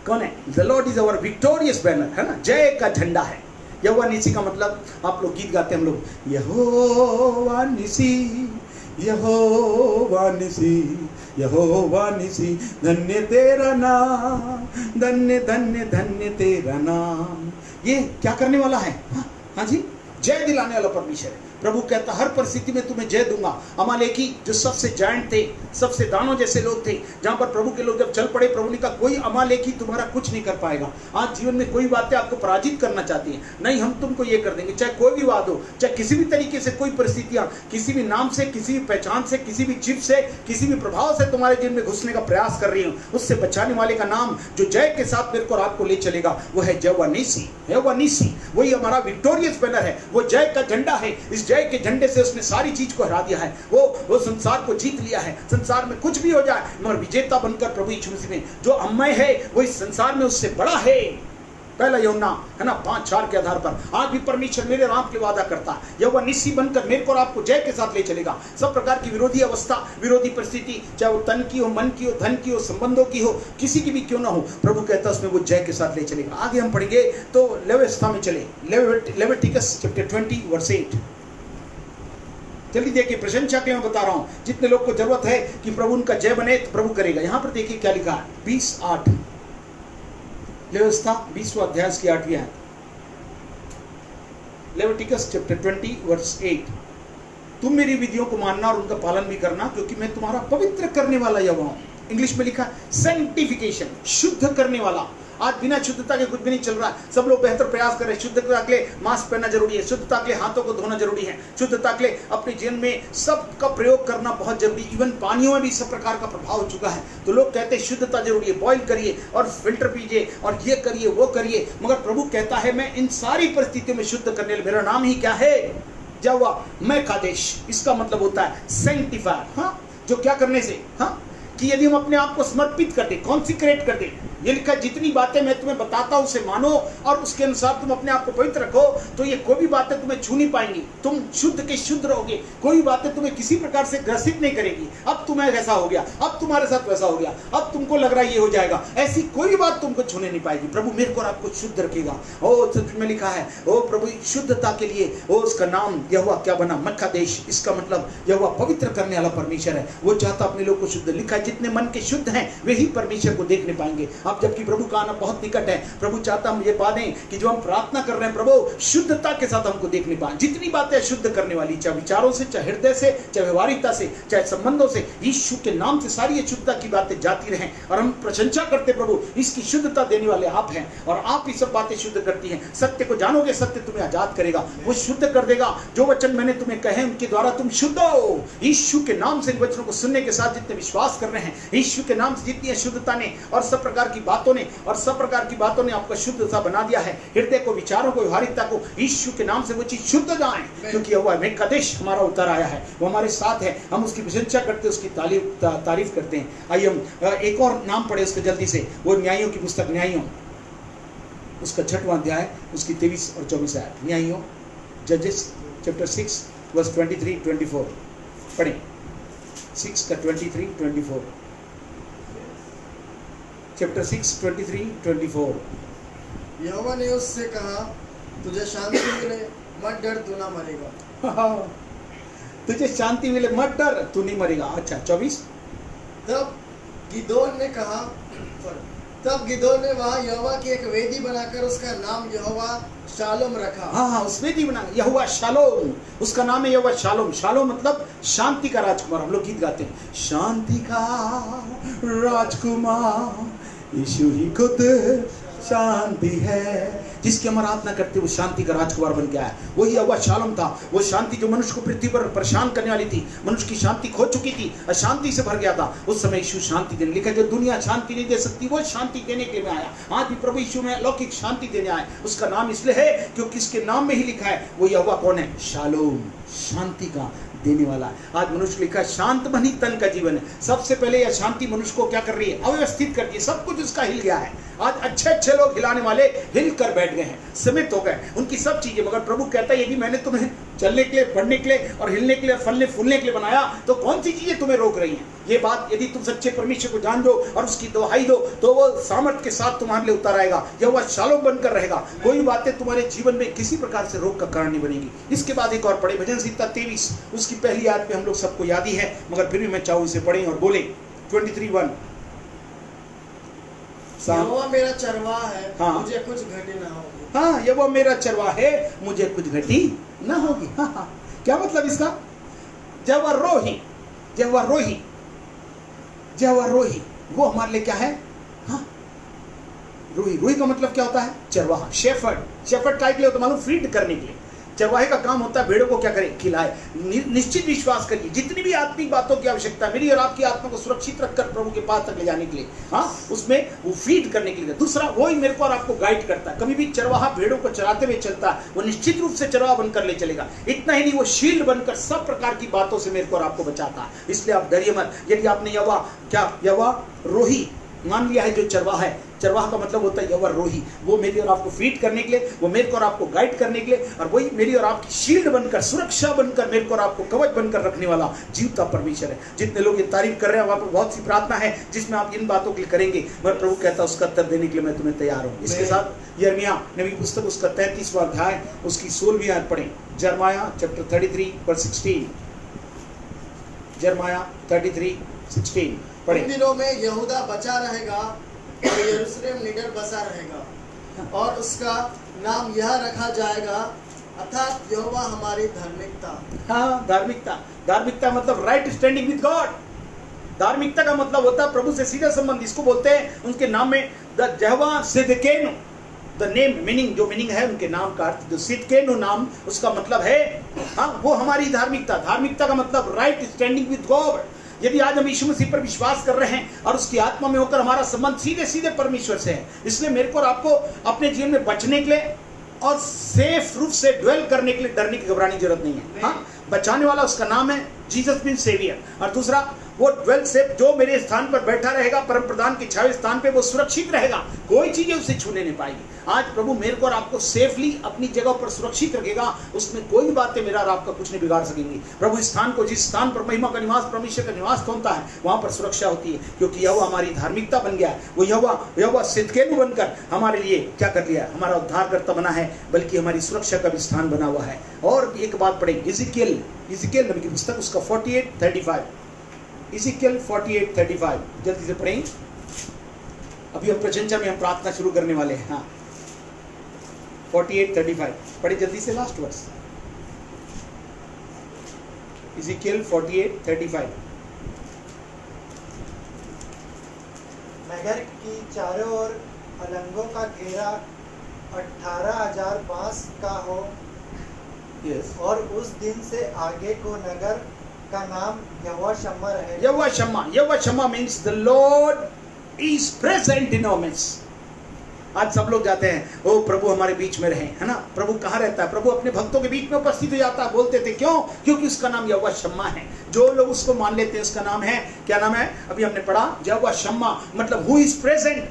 कौन है? The Lord is our victorious banner, है ना, जय का झंडा है। यहोवा निसी का मतलब, आप लोग गीत गाते हैं हम लोग, यहोवा निसी, यहोवा निसी, यहोवा निसी, धन्य तेरा नाम, धन्य धन्य धन्य तेरा नाम। ये क्या करने वाला है? हाँ जी, जय दिलाने वाला परमेश्वर है। प्रभु कहता हर परिस्थिति में तुम्हें जय दूंगा। अमालेकी जो सबसे जायंट थे, सबसे दानों जैसे लोग थे, जहां पर प्रभु के लोग जब चल पड़े, प्रभु ने कहा कोई अमालेकी तुम्हारा कुछ नहीं कर पाएगा। आज जीवन में कोई बातें आपको पराजित करना चाहती हैं, नहीं हम तुमको ये कर देंगे। चाहे कोई भी बात हो, चाहे किसी भी तरीके से कोई परिस्थितियां, किसी भी नाम से, किसी भी पहचान से, किसी भी चिप से, किसी भी प्रभाव से तुम्हारे जीवन में घुसने का प्रयास कर रही हो, उससे बचाने वाले का नाम जो जय के साथ मेरे को और आपको ले चलेगा वो है यहोवा निसी। यहोवा निसी वही हमारा विक्टोरियस बैनर है, वो जय का झंडा है। इस जय के झंडे से उसने सारी चीज को हरा दिया है। वो संसार को जीत लिया है। संसार में कुछ भी हो जाए मगर विजेता बनकर प्रभु यीशु मसीह में जो अमय है वो इस संसार में उससे बड़ा है। पहला यूहन्ना है ना 5:4 के आधार पर आज भी परमेश्वर मेरे राम के वादा करता है। यहोवा निसी बनकर मेरे को और आपको जय के साथ ले चलेगा। सब प्रकार की विरोधी अवस्था, विरोधी परिस्थिति, चाहे वो तन की हो, मन की हो, धन की हो, संबंधों की हो, किसी की भी क्यों ना हो, प्रभु कहता है उसमें वो जय के साथ ले चलेगा। आगे हम पढ़ेंगे तो लेविस्ता में चले, लेविटिकस चैप्टर 20 वर्स 8। जल्दी देखिए, प्रशंसा के मैं बता रहा हूं, जितने लोग को जरूरत है कि प्रभु उनका जय बने तो प्रभु करेगा। यहां पर देखिए क्या लिखा है, 20:8, लेविस्ता 20वां अध्याय की 8वीं आयत, लेविटिकस चैप्टर 20 वर्स 8। तुम मेरी विधियों को मानना और उनका पालन भी करना, क्योंकि मैं तुम्हारा पवित्र करने वाला यहोवा हूं। इंग्लिश में लिखा सैंक्टिफिकेशन, शुद्ध करने वाला। आज बिना शुद्धता के कुछ भी नहीं चल रहा है। सब लोग बेहतर प्रयास कर रहे हैं। शुद्धता के लिए मास्क पहनना जरूरी है, शुद्धता के लिए हाथों को धोना जरूरी है, शुद्धता के लिए अपने जीवन में सबका प्रयोग करना बहुत जरूरी। इवन पानियों में भी सब प्रकार का प्रभाव हो चुका है। तो लोग कहते हैं शुद्धता जरूरी है, बॉइल करिए और फिल्टर पीजिए और ये करिए वो करिए, मगर प्रभु कहता है मैं इन सारी परिस्थितियों में शुद्ध करने वाला, मेरा नाम ही क्या है? यहोवा मैं कादेश। इसका मतलब होता है सैंक्टिफायर। हाँ, जो क्या करने से, हाँ, कि यदि हम अपने आप को समर्पित कर दे, कॉन्सिक्रेट कर दे। ये लिखा जितनी बातें मैं तुम्हें बताता हूं उसे मानो और उसके अनुसार तुम अपने आप को पवित्र रखो, तो ये कोई भी बातें तुम्हें छू नहीं पाएंगी। तुम शुद्ध के शुद्ध रहोगे, कोई बातें तुम्हें किसी प्रकार से ग्रसित नहीं करेगी। अब तुम्हें ऐसा हो गया, अब तुम्हारे साथ वैसा हो गया, अब तुमको लग रहा है ये हो जाएगा, ऐसी कोई भी बात तुमको छूने नहीं पाएगी। प्रभु मेरे को और आपको शुद्ध रखेगा। ओ सच में लिखा है, ओ प्रभु शुद्धता के लिए ओ उसका नाम यहोवा क्या बना? मक्कादेश। इसका मतलब यहोवा पवित्र करने वाला परमेश्वर है। वो चाहता अपने लोग को शुद्ध। लिखा है जितने मन के शुद्ध हैं वे ही परमेश्वर को देखने पाएंगे। अब जबकि प्रभु का आना बहुत निकट है, प्रभु चाहता हम ये पाएं कि जो हम प्रार्थना कर रहे हैं प्रभु शुद्धता के साथ हमको देखने पाए। जितनी बातें शुद्ध करने वाली, चाहे विचारों से, चाहे हृदय से, चाहे व्यवहारिकता से, चाहे संबंधों से, यीशु के नाम से सारी ये शुद्धता की बातें जाती रहें। और हम प्रशंसा करते प्रभु इसकी शुद्धता देने वाले आप हैं और आप ही सब बातें शुद्ध करती हैं। सत्य को जानोगे, सत्य तुम्हें आजाद करेगा, वो शुद्ध कर देगा। जो वचन मैंने तुम्हें कहे उनके द्वारा तुम शुद्ध हो। यीशु के नाम से इन वचनों को सुनने के साथ जितने विश्वास कर रहे हैं, यीशु के नाम से जितनी शुद्धता ने और सब प्रकार की बातों ने आपका शुद्धता बना दिया है। हृदय को, विचारों को, व्यवहारिकता को यीशु के नाम से वो चीज शुद्ध जाए, क्योंकि यहोवा में कदेश हमारा उतर आया है, वो हमारे साथ है। हम उसकी प्रशंसा करते हैं, उसकी तारीफ करते हैं। आइए हम एक और नाम पढ़े उसके जल्दी से, वो न्यायों की पुस्तक, न्यायों उसका 6वां अध्याय उसकी 23 और 24 आयत। न्यायों जजेस चैप्टर 6 वर्स 23-24 पढ़ें। 6 का 23-24, चैप्टर 6 23-24। यहोवा ने उससे कहा, तुझे शांति मिले, मत डर, तू ना मरेगा। तुझे शांति मिले, मत डर, तू नहीं मरेगा। अच्छा 24। तब गिदोन ने वहाँ यहोवा की एक वेदी बनाकर उसका नाम यहोवा शालोम रखा। हाँ, उस वेदी बना, यहोवा शालोम, उसका नाम है यहोवा शालोम। शालोम मतलब शांति का राजकुमार। हम लोग गीत गाते हैं, शांति का राजकुमार यीशु ही खुद शांति है। जिसकी हम आराधना करते वो शांति का राजकुमार बन गया है। वही यहोवा शालोम था, वो शांति जो मनुष्य को पृथ्वी पर परेशान करने वाली थी। मनुष्य की शांति खो चुकी थी, अशांति से भर गया था। उस समय यीशु शांति देने, लिखा जो दुनिया शांति नहीं दे सकती वो शांति देने के लिए आया। आज भी प्रभु यीशु में अलौकिक शांति देने आए। उसका नाम इसलिए है क्योंकि इसके नाम में ही लिखा है वो यहोवा कौन है? शालोम, शांति का देने वाला। आज मनुष्य लिखा है शांत बनी तन का जीवन है। सबसे पहले यह शांति मनुष्य को क्या कर रही है? अव्यवस्थित कर दी है। सब कुछ उसका हिल गया है। आज अच्छे अच्छे लोग हिलाने वाले हिल कर बैठ गए हैं, समित हो गए उनकी सब चीजें। मगर प्रभु कहता है यदि मैंने तुम्हें चलने के लिए, बढ़ने के लिए और हिलने के लिए, फलने फूलने के लिए बनाया तो कौन सी चीजें तुम्हें रोक रही हैं? ये बात यदि तुम सच्चे परमेश्वर को जान दो और उसकी दुहाई दो तो वो सामर्थ के साथ तुम्हारे लिए उतर आएगा। यह वह शालोम बनकर रहेगा। कोई बातें तुम्हारे जीवन में किसी प्रकार से रोक का कारण नहीं बनेगी। इसके बाद एक और पढ़े, भजन संहिता 23 उसकी पहली आयत पे हम लोग सबको याद ही है, मगर फिर भी मैं चाहूँ इसे पढ़ें और बोले। 23:1 यहोवा मेरा चरवाहा है, हाँ। मुझे कुछ घटी ना होगी। हाँ, यहोवा मेरा चरवाहा है, मुझे कुछ घटी ना होगी। हाँ, क्या मतलब इसका? यहोवा रोही, यहोवा रोही, यहोवा रोही वो हमारे लिए क्या है? हाँ, रोही। रोही का मतलब क्या होता है? चरवाहा, शेफर्ड। शेफर्ड का लिए होता है मालूम? फीड करने के लिए। चरवाहे का काम होता है भेड़ों को क्या करे? खिलाए। निश्चित विश्वास करिए जितनी भी आत्मिक बातों की आवश्यकता है मेरी और आपकी आत्मा को सुरक्षित रखकर प्रभु के पास तक ले जाने के लिए, हाँ, उसमें वो फीड करने के लिए। दूसरा वो ही मेरे को और आपको गाइड करता है। कभी भी चरवाहा भेड़ों को चराते हुए चलता है, वो निश्चित रूप से चरवाहा बनकर ले चलेगा। इतना ही नहीं, वो शील्ड बनकर सब प्रकार की बातों से मेरे को और आपको बचाता है। इसलिए आप डरिए मत। यदि आपने यहोवा क्या यहोवा रोही मान लिया है जो चरवाहा है, चरवाहा का मतलब होता है यहोवा रोही। वो मेरी और आपको फीड करने के लिए, वो मेरे को और आपको गाइड करने के लिए, और वही मेरी और आपकी शील्ड बनकर, सुरक्षा बनकर, मेरे को और आपको कवच बनकर रखने वाला जीवता परमेश्वर है। जितने लोग ये तारीफ कर रहे हैं वहाँ पर बहुत सी प्रार्थना है जिसमें आप इन बातों के लिए करेंगे। मैं प्रभु कहता उसका उत्तर देने के लिए मैं तुम्हें तैयार हूँ। इसके साथ यिर्मयाह नबी की पुस्तक उसका 33वां अध्याय उसकी 16वीं आयत पढ़ें। यिर्मयाह चैप्टर 33:16। यिर्मयाह 33:16 उन दिनों में यहूदा बचा रहेगा और यरूशलेम निडर बसा रहेगा, और उसका नाम यह रखा जाएगा, अर्थात यहोवा हमारी धार्मिकता। हाँ, धार्मिकता। धार्मिकता मतलब राइट स्टैंडिंग विद गॉड। धार्मिकता का मतलब होता है प्रभु से सीधा संबंध। इसको बोलते हैं उनके नाम में the Jehovah Tsidkenu, the name meaning, जो मीनिंग है उनके नाम का अर्थ, जो सिदकेनु नाम, उसका मतलब है हाँ, वो हमारी धार्मिकता। धार्मिकता का मतलब राइट स्टैंडिंग विद गॉड। यदि आज हम यीशु मसीह पर विश्वास कर रहे हैं और उसकी आत्मा में होकर हमारा संबंध सीधे सीधे परमेश्वर से है, इसलिए मेरे को और आपको अपने जीवन में बचने के लिए और सेफ रूप से ड्वेल करने के लिए डरने की घबराने की जरूरत नहीं है। हाँ, बचाने वाला उसका नाम है जीसस मीन सेवियर। और दूसरा वो ड्वेल सेफ, जो मेरे स्थान पर बैठा रहेगा, परम प्रधान के छावे स्थान पे, वो सुरक्षित रहेगा। कोई चीजें उसे छूने नहीं पाएगी। आज प्रभु मेरे को और आपको सेफली अपनी जगह पर सुरक्षित रखेगा। उसमें कोई बातें मेरा और आपका कुछ नहीं बिगाड़ सकेंगी। प्रभु स्थान को, जिस स्थान पर महिमा का निवास, परमेश्वर का निवास होता है, वहां पर सुरक्षा होती है, क्योंकि यहोवा हमारी धार्मिकता बन गया है। वो यहोवा सिदकेनु बनकर हमारे लिए क्या कर लिया? हमारा उद्धारकर्ता बना है, बल्कि हमारी सुरक्षा का भी स्थान बना हुआ है। और एक बात पढ़ेंगे, इज़िकियल नबी की पुस्तक उसका 48:35। इज़िकियल 48:35 जल्दी से पढ़ें। अभी हम प्रशंसा में हम प्रार्थना शुरू करने वाले हैं। हाँ, 48:35 पढ़े जल्दी से, लास्ट वर्स। इज़िकियल 48:35। नगर की चारों ओर अलंगों का घेरा 18,000 बांस का हो, यस। और उस दिन से आगे को नगर का नाम यहोवा शम्मा रहेगा। Jehovah Shammah means the Lord is present in our midst. आज सब लोग जाते हैं, ओ प्रभु हमारे बीच में रहे, है ना? प्रभु कहाँ रहता है? प्रभु अपने भक्तों के बीच में उपस्थित हो जाता है। बोलते थे क्यों? क्योंकि उसका नाम यहोवा शम्मा है। जो लोग उसको मान लेते हैं उसका नाम है, क्या नाम है? अभी हमने पढ़ा, यहोवा शम्मा मतलब who is present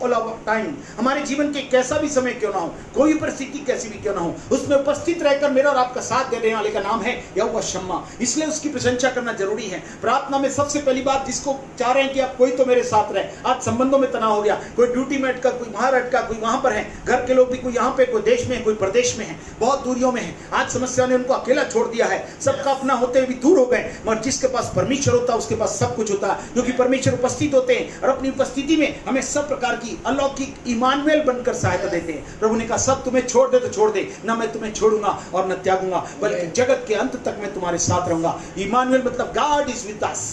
all of time, हमारे जीवन के कैसा भी समय क्यों ना हो, कोई परिस्थिति कैसी भी क्यों ना हो, उसमें उपस्थित रहकर मेरा और आपका साथ देने वाले का नाम है यहोवा शम्मा। इसलिए उसकी प्रशंसा करना जरूरी है। प्रार्थना में सबसे पहली बात, जिसको चाह रहे हैं कि आप कोई तो मेरे साथ रहे। आज संबंधों में तनाव हो गया, कोई ड्यूटी में अटका, कोई बाहर अटका, कोई वहां पर है, घर के लोग भी कोई यहाँ पे, कोई देश में है, कोई प्रदेश में है, बहुत दूरियों में है। आज समस्या ने उनको अकेला छोड़ दिया है, सबका अपना होते हुए भी दूर हो गए। मगर जिसके पास परमेश्वर होता है उसके पास सब कुछ होता है, क्योंकि परमेश्वर उपस्थित होते हैं और अपनी उपस्थिति में हमें सब प्रकार की अलौकिक इमानुएल बनकर सहायता देते हैं। प्रभु ने कहा सब तुम्हें छोड़ दे तो छोड़ दे, ना मैं तुम्हें छोड़ूंगा और न त्यागूंगा, बल्कि जगत के अंत तक मैं तुम्हारे साथ रहूंगा। इमानुएल मतलब God is with us,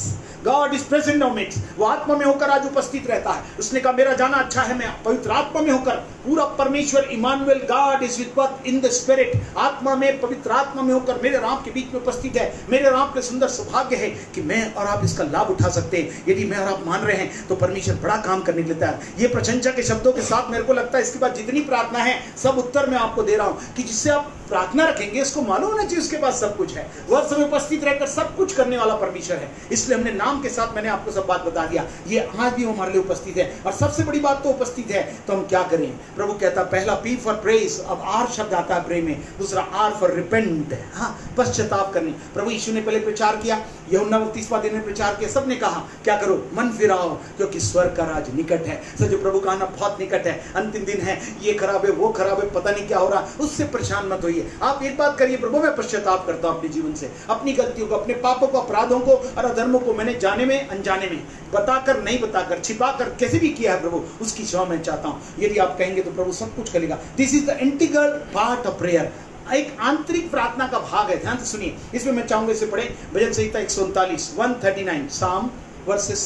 God is present on it. वो आत्मा में होकर आज उपस्थित रहता है। उसने कहा मेरा जाना अच्छा है, मैं पवित्र आत्मा में होकर, पूरा परमेश्वर Emmanuel God is with us in the spirit, आत्मा में, पवित्र आत्मा में होकर मेरे और आपके बीच में उपस्थित है। मेरे और आपके सुंदर सौभाग्य है कि मैं और आप इसका लाभ उठा सकते हैं। यदि मैं और आप मान रहे हैं तो परमेश्वर बड़ा काम करने के लिए तैयार। ये प्रशंसा के शब्दों के साथ मेरे को लगता है इसके बाद जितनी प्रार्थना है सब उत्तर मैं आपको दे रहा हूं कि जिससे आप प्रार्थना रखेंगे, इसको मालूम होना चाहिए उसके पास सब कुछ है। वह समय उपस्थित रहकर सब कुछ करने वाला परमेश्वर है। इसलिए हमने नाम के साथ मैंने आपको सब बात बता दिया। ये आज भी हमारे लिए उपस्थित है और सबसे बड़ी बात तो उपस्थित है, तो हम क्या करें? प्रभु कहता पहला पी फॉर प्रेज, अब आर शब्द आता है प्रे में, दूसरा आर फॉर रिपेंट, हाँ पश्चाताप करने। प्रभु यीशु ने पहले प्रचार किया, यूहन्ना 30वां दिन में प्रचार किया, सबने कहा क्या करो? मन फिराओ, क्योंकि स्वर्ग का राज निकट है। सच प्रभु का आना बहुत निकट है, अंतिम दिन है, ये खराब है, वो खराब है, पता नहीं क्या हो रहा, उससे परेशान मत होइए। आप एक बात करिए, प्रभु मैं पश्चाताप करता हूं अपने जीवन से, अपनी गलतियों को, अपने पापों को, अपराधों को और अधर्मों को मैंने जाने में अनजाने में, बताकर नहीं बताकर, छिपाकर कैसे भी किया है प्रभु, उसकी क्षमा मैं चाहता हूं। यदि आप कहेंगे तो प्रभु सब कुछ करेगा। This is the integral part of prayer, एक आंतरिक प्रार्थना का भाग है। ध्यान से सुनिए, इसमें मैं चाहूंगा इसे पढ़े, भजन संहिता 139 139 साम वर्सेस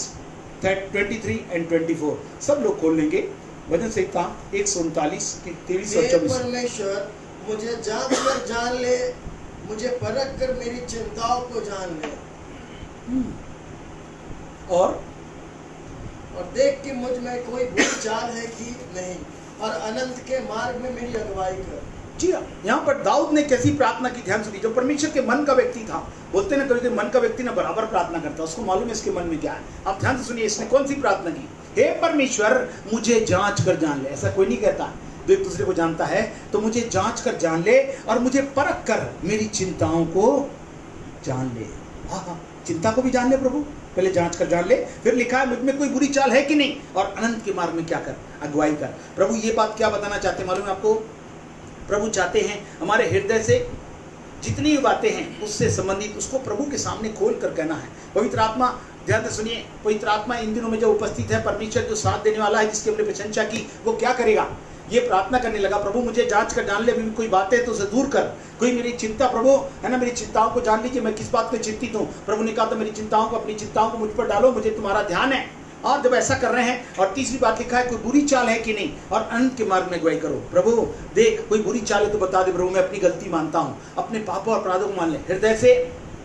23 एंड 24। सब लोग खोल लेंगे भजन संहिता 139 की 23 और 24। परमेश्वर मुझे जांच कर जान ले, मुझे परख कर मेरी चिंताओं को जान ले, और देख कि मुझ में कोई बुरी चाल है कि नहीं, और अनंत के मार्ग में मेरी अगुवाई कर। जी हाँ, यहाँ पर दाऊद ने कैसी प्रार्थना की, ध्यान सुनिए। जो परमेश्वर के मन का व्यक्ति था, बोलते ना कभी मन का व्यक्ति ना बराबर प्रार्थना करता, उसको मालूम है इसके मन में क्या है। आप ध्यान से सुनिए, इसने कौन सी प्रार्थना की? हे परमेश्वर मुझे जांच कर जान ले। ऐसा कोई नहीं कहता, जो एक दूसरे को जानता है, तो मुझे जांच कर जान ले और मुझे परख कर मेरी चिंताओं को जान ले। हाँ, चिंता को भी जान ले प्रभु, पहले जांच कर जान ले। फिर लिखा है मुझ में कोई बुरी चाल है कि नहीं, और अनंत के मार्ग में क्या कर, अगुवाई कर। प्रभु ये बात क्या बताना चाहते हैं मालूम है आपको? प्रभु चाहते हैं हमारे हृदय से जितनी भी बातें हैं उससे संबंधित, उसको प्रभु के सामने खोल कर कहना है। पवित्र आत्मा, ध्यान से सुनिए, पवित्र आत्मा इन दिनों में जो उपस्थित है, परमेश्वर जो साथ देने वाला है, जिसकी हमने प्रशंसा की, वो क्या करेगा? ये प्रार्थना करने लगा, प्रभु मुझे जांच कर जान ले, अभी कोई बात है तो उसे दूर कर, कोई मेरी चिंता प्रभु है ना, मेरी चिंताओं को जान लीजिए, मैं किस बात पे चिंतित हूँ। प्रभु ने कहा तो मेरी चिंताओं को, अपनी चिंताओं को मुझ पर डालो, मुझे तुम्हारा ध्यान है। और जब ऐसा कर रहे हैं, और तीसरी बात लिखा है कोई बुरी चाल है कि नहीं, और अनंत के मार्ग में अगुवाई करो। प्रभु देख कोई बुरी चाल है तो बता दे प्रभु, मैं अपनी गलती मानता हूँ, अपने पापों और अपराधों को मान ले हृदय से।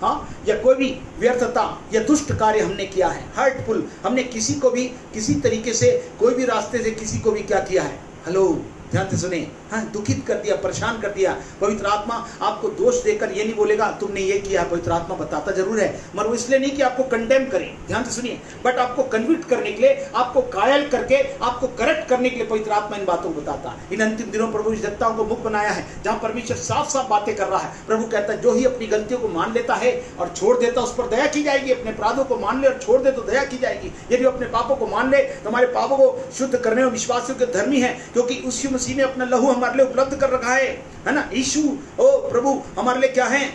हाँ, या कोई भी व्यर्थता या दुष्ट कार्य हमने किया है, हर्टफुल, हमने किसी को भी किसी तरीके से, कोई भी रास्ते से किसी को भी क्या किया है, हेलो ध्यान से सुने, हाँ दुखित कर दिया, परेशान कर दिया। पवित्र आत्मा आपको दोष देकर ये नहीं बोलेगा तुमने ये किया, पवित्र आत्मा बताता जरूर है, मगर वो इसलिए नहीं कि आपको कंडेम करे, ध्यान से सुनिए, बट आपको कन्विक्ट करने के लिए, आपको कायल करके, आपको करेक्ट करने के लिए पवित्र आत्मा इन बातों को बताता है। इन अंतिम दिनों प्रभु इस जनताओं को मुख बनाया है, जहां परमेश्वर साफ साफ बातें कर रहा है। प्रभु कहता है जो ही अपनी गलतियों को मान लेता है और छोड़ देता, उस पर दया की जाएगी। अपने अपराधों को मान ले और छोड़ दे तो दया की जाएगी। यदि अपने पापों को मान ले तो हमारे पापों को शुद्ध करने में विश्वासियों के धर्मी है, क्योंकि उसी मसीह ने अपना लहू हमारे लिए उपलब्ध कर रखा है ना। यीशु ओ प्रभु हमारे लिए क्या है,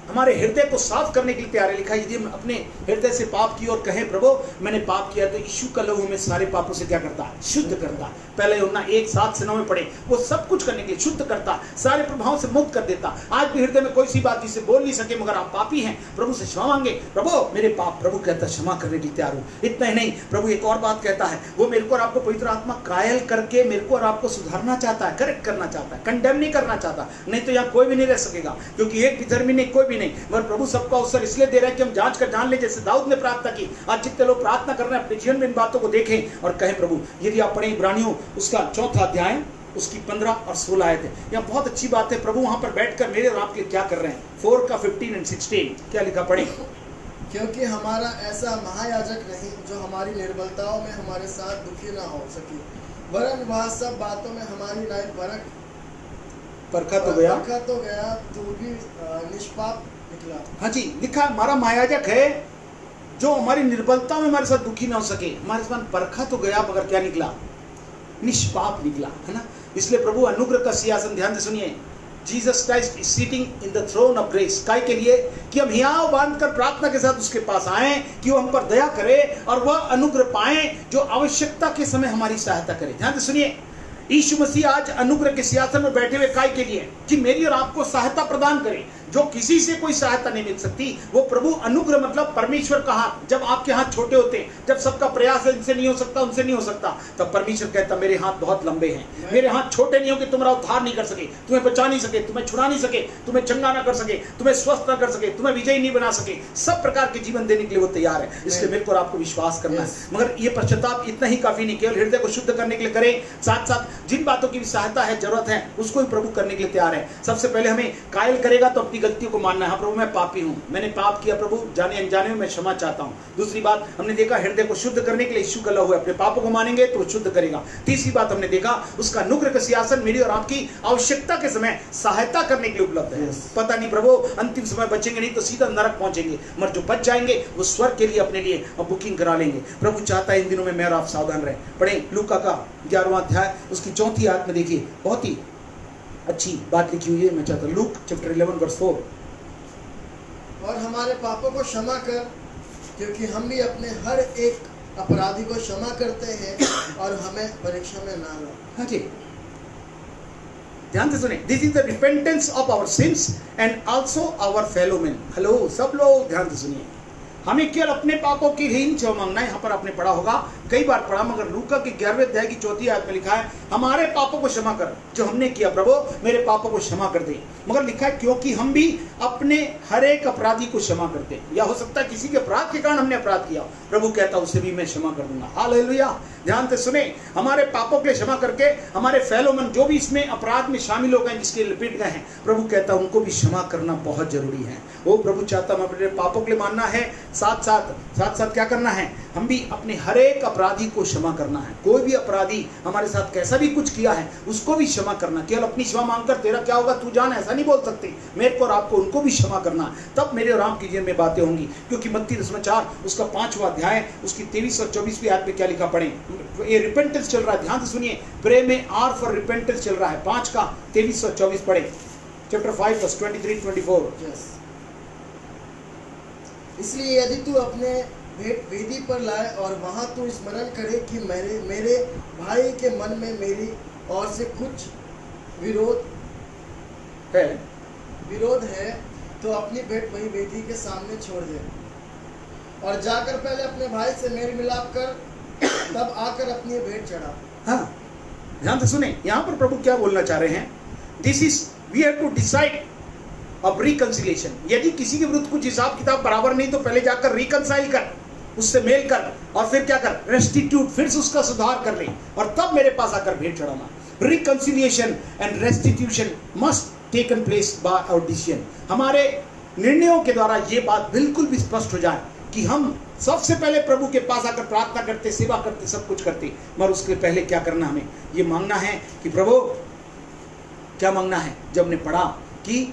हमारे हृदय को साफ करने के लिए तैयार है। लिखा है यदि हम अपने हृदय से पाप की और कहें प्रभु मैंने पाप किया, तो यीशु का लहू हमें सारे पापों से क्या करता है, शुद्ध करता है। पहले यूहन्ना 1:7-9 में पढ़े, वो सब कुछ करने के लिए शुद्ध करता, सारे प्रभावों से मुक्त कर देता। आज भी हृदय में कोई सी बात जिसे बोल नहीं सके, मगर आप पापी हैं, प्रभु से क्षमा मांगे, प्रभु मेरे पाप, प्रभु कहता है क्षमा करने के लिए तैयार हूं। इतना ही नहीं, प्रभु एक और बात कहता है, वो मेरे को और आपको पवित्र आत्मा कायल करके मेरे को और आपको सुधारना चाहता है, करेक्ट करना चाहता है, कंडेम नहीं करना चाहता। नहीं तो यहाँ कोई भी नहीं रह सकेगा, क्योंकि एक भी धर्मी नहीं, कोई भी नहीं, मगर प्रभु सबका अवसर इसलिए दे रहा है कि हम जांच कर जान ले, जैसे दाऊद ने प्रार्थना की। आज जितने लोग प्रार्थना कर रहे हैं अपने जीवन में इन बातों को देखें और कहें प्रभु। यदि आप पढ़ें इब्रानियों उसका 4 अध्याय उसकी 15 और 16 आयत है, यहाँ बहुत अच्छी बात है। प्रभु वहां पर बैठकर मेरे और आपके क्या कर रहे हैं, 4 का 15 और 16 क्या लिखा, पढ़ें। क्योंकि हमारा ऐसा महायाजक नहीं जो हमारी निर्बलताओं में हमारे साथ दुखी ना हो सके, वरन वह सब बातों में हमारी राय परखा तो गया, परखा तो गया, तू भी निष्पाप निकला। हाँ जी, लिखा हमारा महायाजक है जो हमारी निर्बलता में हमारे साथ दुखी ना हो सके। हमारे साथ परखा तो गया मगर क्या निकला? निष्पाप निकला, है ना। इसलिए प्रभु अनुग्रह का सिंहासन, ध्यान से सुनिए, Jesus Christ is sitting in the throne of grace. काय के लिए? कि हम हियाव बांधकर प्रार्थना के साथ उसके पास आए कि वो हम पर दया करे और वह अनुग्रह पाए जो आवश्यकता के समय हमारी सहायता करे। ध्यान से सुनिए, यीशु मसीह आज अनुग्रह के सिंहासन में बैठे हुए काय के लिए? कि मेरी और आपको सहायता प्रदान करे जो किसी से कोई सहायता नहीं मिल सकती। वो प्रभु अनुग्रह मतलब परमेश्वर का हाथ। जब आपके हाथ छोटे होते हैं, जब सबका प्रयास है इनसे नहीं हो सकता, उनसे नहीं हो सकता, तब परमेश्वर कहता मेरे हाथ बहुत लंबे हैं, मेरे हाथ छोटे नहीं हो कि तुम्हारा उद्धार नहीं कर सके, तुम्हें बचा नहीं सके, तुम्हें छुड़ा नहीं सके, तुम्हें चंगा ना कर सके, तुम्हें स्वस्थ ना कर सके, तुम्हें विजयी नहीं बना सके। सब प्रकार के जीवन देने के लिए वो तैयार है। इसलिए मेरे को आपको विश्वास करना है। मगर ये पश्चाताप इतना ही काफी नहीं, केवल हृदय को शुद्ध करने के लिए करें, साथ साथ जिन बातों की भी सहायता है, जरूरत है, उसको भी प्रभु करने के लिए तैयार है। सबसे पहले हमें कायल करेगा तो अपनी गलतियों को मानना है। प्रभु मैं पापी हूं, मैंने पाप किया प्रभु, जाने अनजाने में मैं क्षमा चाहता हूं। दूसरी बात हमने देखा, हृदय को शुद्ध करने के लिए यीशु का लहू है, अपने पापों को मानेंगे तो शुद्ध करेगा। तीसरी बात हमने देखा, उसका अनुग्रह का सिंहासन मेरी और आपकी आवश्यकता के समय सहायता करने के लिए उपलब्ध है। पता नहीं प्रभु अंतिम समय बचेंगे नहीं तो सीधा नरक पहुंचेंगे, मगर जो बच जाएंगे वो स्वर्ग के लिए अपने लिए बुकिंग करा लेंगे। प्रभु चाहता है इन दिनों में मैं और आप सावधान रहे। पढ़े लूका का 11वां अध्याय उसकी 4थी आयत में देखिए, बहुत ही अच्छी बात लिखी हुई है। मैं चाहता हूं लूक चैप्टर 11 वर्स 4, और हमारे पापों को क्षमा कर, क्योंकि हम भी अपने हर एक अपराधी को क्षमा करते हैं, और हमें परीक्षा में ना ला। हाँ जी, ध्यान से सुने, this is the repentance of our sins and also our fellow man. Hello सब लोग ध्यान से सुनिए, हमें केवल अपने पापों की ही क्षमा मांगना है। यहाँ पर आपने पढ़ा होगा, कई बार पढ़ा, मगर लूका के 11वें अध्याय की 4थी आयत में लिखा है हमारे पापों को क्षमा कर, जो हमने किया प्रभु मेरे पापों को क्षमा कर दे। मगर लिखा है क्योंकि हम भी अपने हर एक अपराधी को क्षमा करते हैं। या हो सकता है किसी के अपराध के कारण हमने अपराध किया, प्रभु कहता उसे भी मैं क्षमा कर दूंगा। हालेलुया, ध्यान से सुने, हमारे पापों के लिए क्षमा करके हमारे फेलोमन जो भी इसमें अपराध में शामिल हो गए, जिसके लिपट गए हैं, प्रभु कहता उनको भी क्षमा करना बहुत जरूरी है। वो प्रभु चाहता मैं अपने पापों के लिए मानना है, साथ साथ क्या करना है, हम भी अपने हर एक अपराधी को क्षमा करना है। कोई भी अपराधी हमारे साथ कैसा भी कुछ किया है उसको भी क्षमा करना। केवल अपनी क्षमा मांगकर तेरा क्या होगा तू जान, ऐसा नहीं बोल सकते। मेरे को और आपको उनको भी क्षमा करना, तब मेरे और आपके जीवन में बातें होंगी। क्योंकि मत्ती 10:4 उसका 5वां अध्याय उसकी 23 और 24वीं आयत में क्या लिखा, पढ़े। ये रिपेंटेंस चल रहा है, ध्यान से सुनिए, प्रे में आर फॉर रिपेंटेंस चल रहा है। 5 का 23 और 24 पढ़े, चैप्टर 5 वर्स 23-24। इसलिए यदि तू अपने भेंट वेदी पर लाए और वहां तू स्मरण करे कि मेरे भाई के मन में मेरी ओर से कुछ विरोध है, तो अपनी भेंट वही वेदी के सामने छोड़ दे और जाकर पहले अपने भाई से मेल मिलाप कर, तब आकर अपनी भेंट चढ़ा। हाँ, ध्यान से सुने, यहाँ पर प्रभु क्या बोलना चाह रहे हैं, this is we have to decide of reconciliation. यदि किसी के विरुद्ध कुछ हिसाब किताब बराबर नहीं तो पहले जाकर रिकंसाइल कर, उससे मेल कर, और फिर क्या कर, रेस्टिट्यूट, फिर से उसका सुधार कर ले, और तब मेरे पास आकर भेंट चढ़ाना। Reconciliation and restitution must taken place by our decision. हमारे निर्णयों के द्वारा ये बात बिल्कुल भी स्पष्ट हो जाए कि हम सबसे पहले प्रभु के पास आकर प्रार्थना करते, सेवा करते, सब कुछ करते, मगर उसके पहले क्या करना, हमें ये मांगना है कि प्रभु क्या मांगना है। जब हमने पढ़ा कि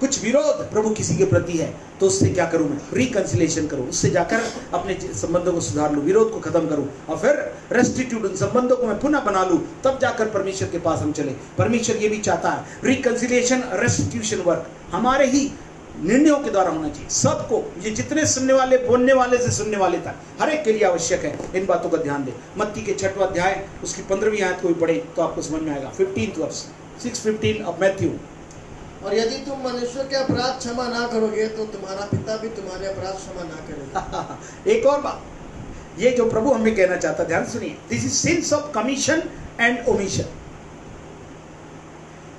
कुछ विरोध प्रभु किसी के प्रति है तो उससे क्या करूं, मैं रिकंसिलिएशन करूं, उससे जाकर अपने संबंधों को सुधार लूं, विरोध को खत्म करूं, और फिर रेस्टिट्यूट, उन संबंधों को मैं पुनः बना लूं, तब जाकर परमेश्वर के पास हम चले। परमेश्वर ये भी चाहता है, रिकंसिलिएशन, रेस्टिट्यूशन वर्क हमारे ही निर्णयों के द्वारा होना चाहिए। सबको, ये जितने सुनने वाले, बोलने वाले से सुनने वाले तक, हर एक के लिए आवश्यक है। इन बातों का ध्यान दें। मत्ती के 6वां अध्याय उसकी 15वीं आयत को भी पढ़े तो आपको समझ में आएगा। 15th verse 6:15 of Matthew. और यदि तुम मनुष्य के अपराध क्षमा ना करोगे तो तुम्हारा पिता भी तुम्हारे अपराध क्षमा ना करेगा। एक और बात, ये जो प्रभु हमें कहना चाहता, ध्यान सुनिए, this is since of commission and omission.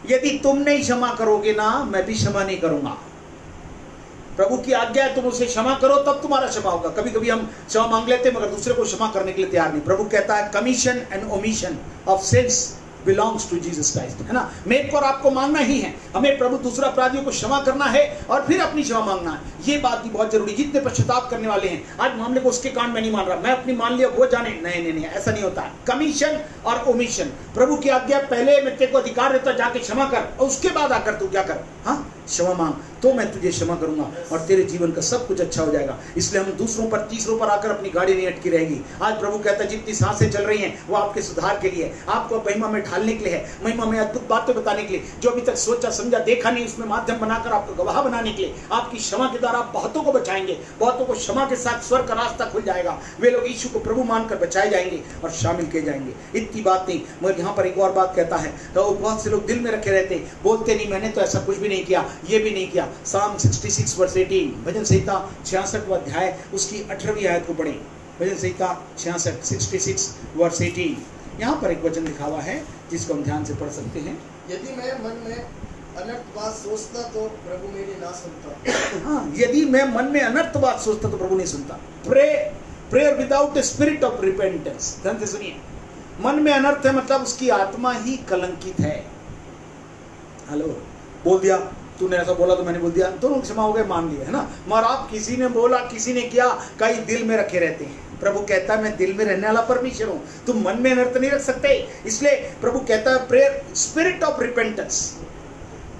यदि तुम नहीं क्षमा करोगे ना, मैं भी क्षमा नहीं करूंगा। प्रभु की आज्ञा है तुम उसे क्षमा करो, तब तुम्हारा क्षमा होगा। कभी कभी हम क्षमा मांग लेते हैं मगर दूसरे को क्षमा करने के लिए तैयार नहीं। प्रभु कहता है commission and omission of sins belongs to Jesus Christ, है ना। मेरे को और आपको मांगना ही है, हमें प्रभु दूसरा अपराधियों को क्षमा करना है और फिर अपनी क्षमा मांगना है। ये बात भी बहुत जरूरी। जितने पश्चाताप करने वाले हैं, आज मामले को उसके कान में नहीं मान रहा, मैं अपनी मान लिया वो जाने, नहीं, ऐसा नहीं होता। कमीशन और ओमिशन, प्रभु की आज्ञा पहले मैं तेरे को अधिकार देता जाके क्षमा कर, और उसके बाद आकर तू क्या कर, हाँ क्षमा मांग, तो मैं तुझे क्षमा करूंगा और तेरे जीवन का सब कुछ अच्छा हो जाएगा। इसलिए हम दूसरों पर, तीसरों पर आकर अपनी गाड़ी नहीं अटकी रहेगी। आज प्रभु कहता है जितनी सांसें चल रही हैं वो आपके सुधार के लिए, आपको महिमा में ढालने के लिए है, महिमा में अद्भुत बातें बताने के लिए। जो अभी तक सोचा समझा देखा नहीं, उसमें माध्यम बनाकर आपको गवाह बनाने के लिए, आपकी क्षमा के द्वारा आप बहुतों को बचाएंगे, बहुतों को क्षमा के साथ स्वर्ग का रास्ता खुल जाएगा। वे लोग यीशु को प्रभु मानकर बचाए जाएंगे और शामिल किए जाएंगे। इतनी बात नहीं, मगर यहाँ पर एक और बात कहता है, तो बहुत से लोग दिल में रखे रहते, बोलते नहीं मैंने तो ऐसा कुछ भी नहीं किया, ये भी नहीं किया। Psalm 66 वर्स 18, भजन संहिता 66वां अध्याय उसकी 18वीं आयत को पढ़ें। भजन संहिता 66 वर्स 18, यहाँ पर एक वचन लिखा हुआ है जिसको हम ध्यान से पढ़ सकते हैं। यदि मैं मन में अनर्थ बात सोचता तो प्रभु मेरी ना सुनता। हाँ, यदि मैं मन में अनर्थ बात सोचता तो प्रभु नहीं सुनता। Prayer without a spirit of repentance, ध्यान से सुनिए। मन में अनर्थ है मतलब उसकी आत्मा ही कलंकित है। हेलो, बोल दिया, तूने ऐसा बोला तो मैंने बोल दिया, दोनों क्षमा हो गए, मान लिया, है ना। मगर आप किसी ने बोला किसी ने किया, कई दिल में रखे रहते हैं। प्रभु कहता है मैं दिल में रहने वाला परमेश्वर हूं, तुम मन में अनर्थ नहीं रख सकते। इसलिए प्रभु कहता है प्रेयर स्पिरिट ऑफ रिपेंटेंस।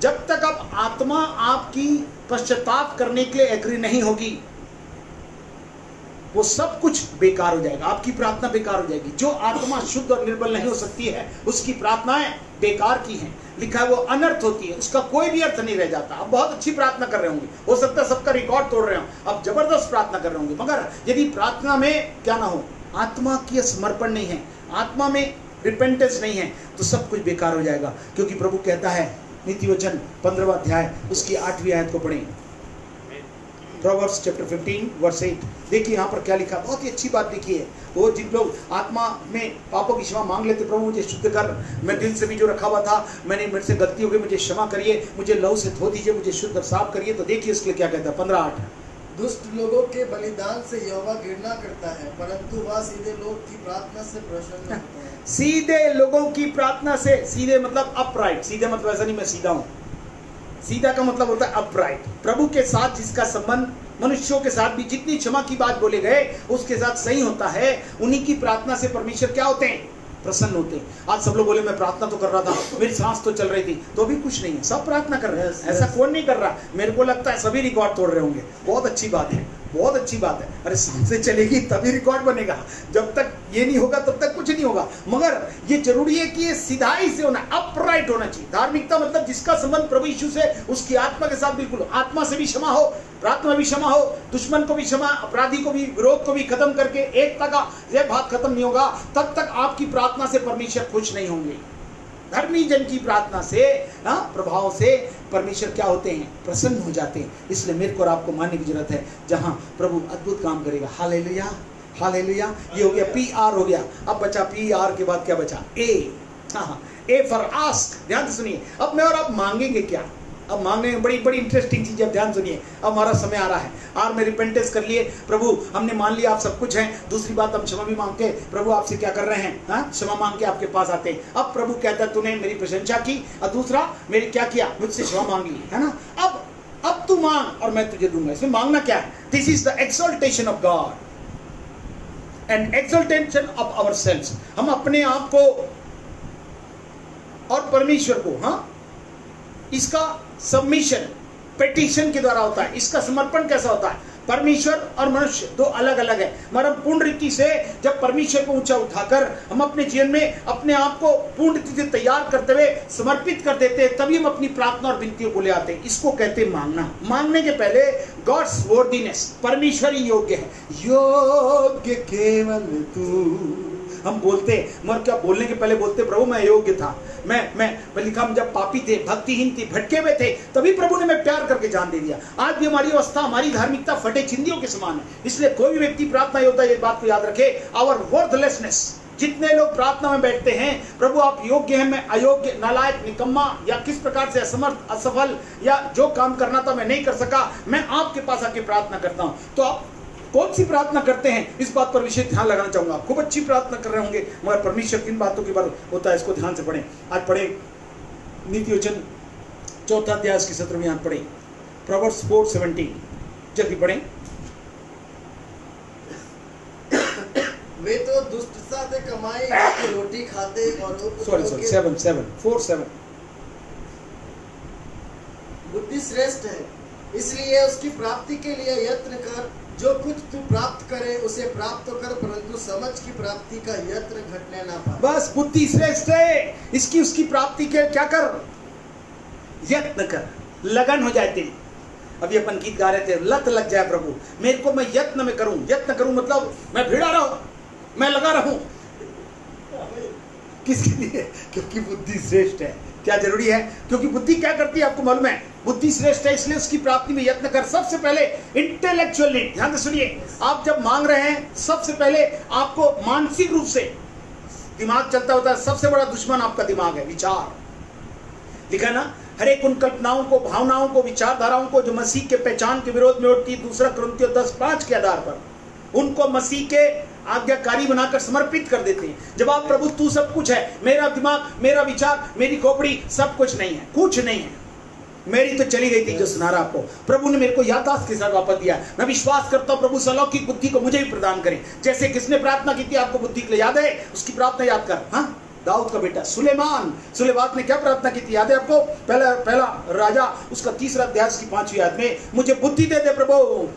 जब तक अब आत्मा आपकी पश्चाताप करने के लिए एग्री नहीं होगी, वो सब कुछ बेकार हो जाएगा, आपकी प्रार्थना बेकार हो जाएगी। जो आत्मा शुद्ध और निर्बल नहीं हो सकती है उसकी प्रार्थनाएं बेकार की हैं। लिखा है वो अनर्थ होती है, उसका कोई भी अर्थ नहीं रह जाता। अब बहुत अच्छी प्रार्थना कर रहे होंगे, हो सकता है सबका रिकॉर्ड तोड़ रहे हो, अब जबरदस्त प्रार्थना कर रहे होंगे, मगर यदि प्रार्थना में क्या ना हो, आत्मा की समर्पण नहीं है, आत्मा में रिपेंटेंस नहीं है, तो सब कुछ बेकार हो जाएगा। क्योंकि प्रभु कहता है नीति वचन 15वां अध्याय उसकी 8वीं आयत को पढ़ें। Proverbs chapter 15 verse 8, देखिए यहाँ पर क्या लिखा, बहुत ही अच्छी बात लिखी है। वो जिन लोग आत्मा में पापों की क्षमा मांग लेते, प्रभु मुझे शुद्ध कर, मैं दिल से भी जो रखा हुआ था, मेरे से गलती हो गई, मुझे क्षमा करिए, मुझे लहू से धो दीजिए, मुझे शुद्ध और साफ करिए। तो देखिए इसके लिए क्या कहता है 15:8, दुष्ट लोगों के बलिदान से यहोवा घृणा करता है, परंतु वह सीधे लोग की प्रार्थना से प्रसन्न होता है। सीधे लोगों की प्रार्थना से, सीधे मतलब अपराइट, सीधे मतलब ऐसा नहीं मैं सीधा हूं, सीधा का मतलब होता है अपराइट। प्रभु के साथ जिसका संबंध मनुष्यों के साथ भी जितनी क्षमा की बात बोले गए उसके साथ सही होता है, उन्हीं की प्रार्थना से परमेश्वर क्या होते हैं, प्रसन्न होते हैं। आज सब लोग बोले मैं प्रार्थना तो कर रहा था, मेरी सांस तो चल रही थी, तो भी कुछ नहीं है, सब प्रार्थना कर रहे हैं, ऐसा कौन नहीं कर रहा। मेरे को लगता है सभी रिकॉर्ड तोड़ रहे होंगे। बहुत अच्छी बात है, बहुत अच्छी बात है। अरे सांसें चलेगी तभी रिकॉर्ड बनेगा, जब तक ये नहीं होगा तब तक कुछ नहीं होगा। मगर ये जरूरी है कि ये सीधाई से होना, अपराइट होना चाहिए। धार्मिकता मतलब जिसका संबंध प्रभु यीशु से, उसकी आत्मा के साथ बिल्कुल, आत्मा से भी क्षमा हो, प्रार्थना भी क्षमा हो, दुश्मन को भी क्षमा, अपराधी को भी, विरोध को भी खत्म करके एकता का यह बात खत्म नहीं होगा, तब तक आपकी प्रार्थना से परमेश्वर खुश नहीं होंगे। धर्मी जन की प्रार्थना से, प्रभाव से परमेश्वर क्या होते हैं, प्रसन्न हो जाते हैं। इसलिए मेरे को और आपको मानने की जरूरत है जहां प्रभु अद्भुत काम करेगा। Hallelujah, hallelujah. ये हो गया PR हो गया। अब बचा PR के बाद क्या बचा, A फॉर आस्क। ध्यान से सुनिए, अब मैं और आप मांगेंगे क्या। अब मांगने में बड़ी बड़ी इंटरेस्टिंग चीज है, ध्यान सुनिए। अब हमारा समय आ रहा है, और में रिपेंटेंस कर लिए, प्रभु हमने मान लिया आप सब कुछ हैं। दूसरी बात, हम क्षमा भी मांग के प्रभु आपसे क्या कर रहे हैं, क्षमा मांग के आपके पास आते हैं। अब प्रभु कहता है तूने मेरी प्रशंसा की, और दूसरा मेरी क्या किया, मुझसे क्षमा मांग ली, है ना। अब तू मांग और मैं तुझे दूंगा। इसमें मांगना क्या है, this is the exaltation of God and exaltation of ourselves. हम अपने आप को और परमेश्वर को, इसका सबमिशन पेटिशन के द्वारा होता है। इसका समर्पण कैसा होता है, परमेश्वर और मनुष्य दो अलग अलग है, मगर हम पूर्ण रीति से जब परमेश्वर को ऊंचा उठाकर हम अपने जीवन में अपने आप को पूर्ण रीति से तैयार करते हुए समर्पित कर देते हैं, तभी हम अपनी प्रार्थना और विनतियों को ले आते हैं। इसको कहते हैं मांगना। मांगने के पहले गॉड्स वर्दीनेस, परमेश्वर ही योग्य है, योग्य केवल तू। हम बोलते मगर क्या बोलने के पहले बोलते प्रभु मैं योग्य था, मैं लिखा हम जब पापी थे, भक्तिहीन थे, भटके हुए थे, तभी प्रभु ने मैं प्यार करके जान दे दिया। आज भी हमारी अवस्था, हमारी धार्मिकता फटे चिंदियों के समान है। इसलिए कोई भी व्यक्ति प्रार्थना योद्धा ये बात को याद रखे, आवर वर्थलेसनेस। जितने लोग प्रार्थना में बैठते हैं, प्रभु आप योग्य हैं, मैं अयोग्य, नालायक, निकम्मा, या किस प्रकार से असमर्थ, असफल, या जो काम करना था मैं नहीं कर सका, मैं आपके पास आके प्रार्थना करता हूं। तो आप कौन सी प्रार्थना करते हैं, इस बात पर विशेष ध्यान लगाना चाहूंगा। खूब अच्छी प्रार्थना कर रहे होंगे, मगर परमेश्वर किन बातों की बात होता है, इसको ध्यान से पढ़ें। आज पढ़े नीति वचन 4 अध्याय की 17वीं आयत पढ़े, प्रोवर्ब्स 4:17, जल्दी पढ़ें। वे तो दुष्टता से कमाई की रोटी खाते और सॉरी 7 बुद्धि श्रेष्ठ है, इसलिए उसकी प्राप्ति के लिए यत्न कर। जो कुछ तू प्राप्त करे उसे प्राप्त कर, परंतु समझ की प्राप्ति का यत्न घटने ना पाए। बस बुद्धि श्रेष्ठ है, इसकी उसकी प्राप्ति के क्या कर, यत्न कर, लगन हो जाए तेरी। अभी अपन गीत गा रहे थे, लत लग जाए प्रभु मेरे को, मैं यत्न में करूं। यत्न करूं मतलब मैं भिड़ा रहूं, मैं लगा रहूं। किसके लिए? क्योंकि बुद्धि श्रेष्ठ है। क्या जरूरी है? क्योंकि बुद्धि क्या करती है आपको मालूम है, बुद्धि श्रेष्ठ है, इसलिए उसकी प्राप्ति में यत्न कर। सबसे पहले इंटेलेक्चुअल नीड, ध्यान से सुनिए, आप जब मांग रहे हैं सबसे पहले आपको मानसिक रूप से दिमाग चलता होता है। सबसे बड़ा दुश्मन आपका दिमाग है, विचार। लिखा ना, हर एक उन कल्पनाओं को, भावनाओं को, विचारधाराओं को जो मसीह के पहचान के विरोध में उठती, 2 कुरिन्थियों 10:5 के आधार पर उनको मसीह के आज्ञाकारी बनाकर समर्पित कर देते हैं। जब आप प्रभु तू सब कुछ है, मेरा दिमाग, मेरा विचार, मेरी खोपड़ी सब कुछ नहीं है, कुछ नहीं है, मेरी तो चली गई थी जो सुना रहा आपको, प्रभु ने मेरे को याददाश्त के साथ वापस दिया। मैं विश्वास करता हूं प्रभु अलौकिक बुद्धि को मुझे भी प्रदान करें। जैसे किसने प्रार्थना की थी, आपको बुद्धि के लिए याद है? उसकी प्रार्थना याद कर। हाँ, दाऊद का बेटा सुलेमान ने क्या प्रार्थना की थी, याद है आपको? पहला राजा उसका 3 अध्याय की 5वीं आयत में, मुझे बुद्धि दे दे प्रभु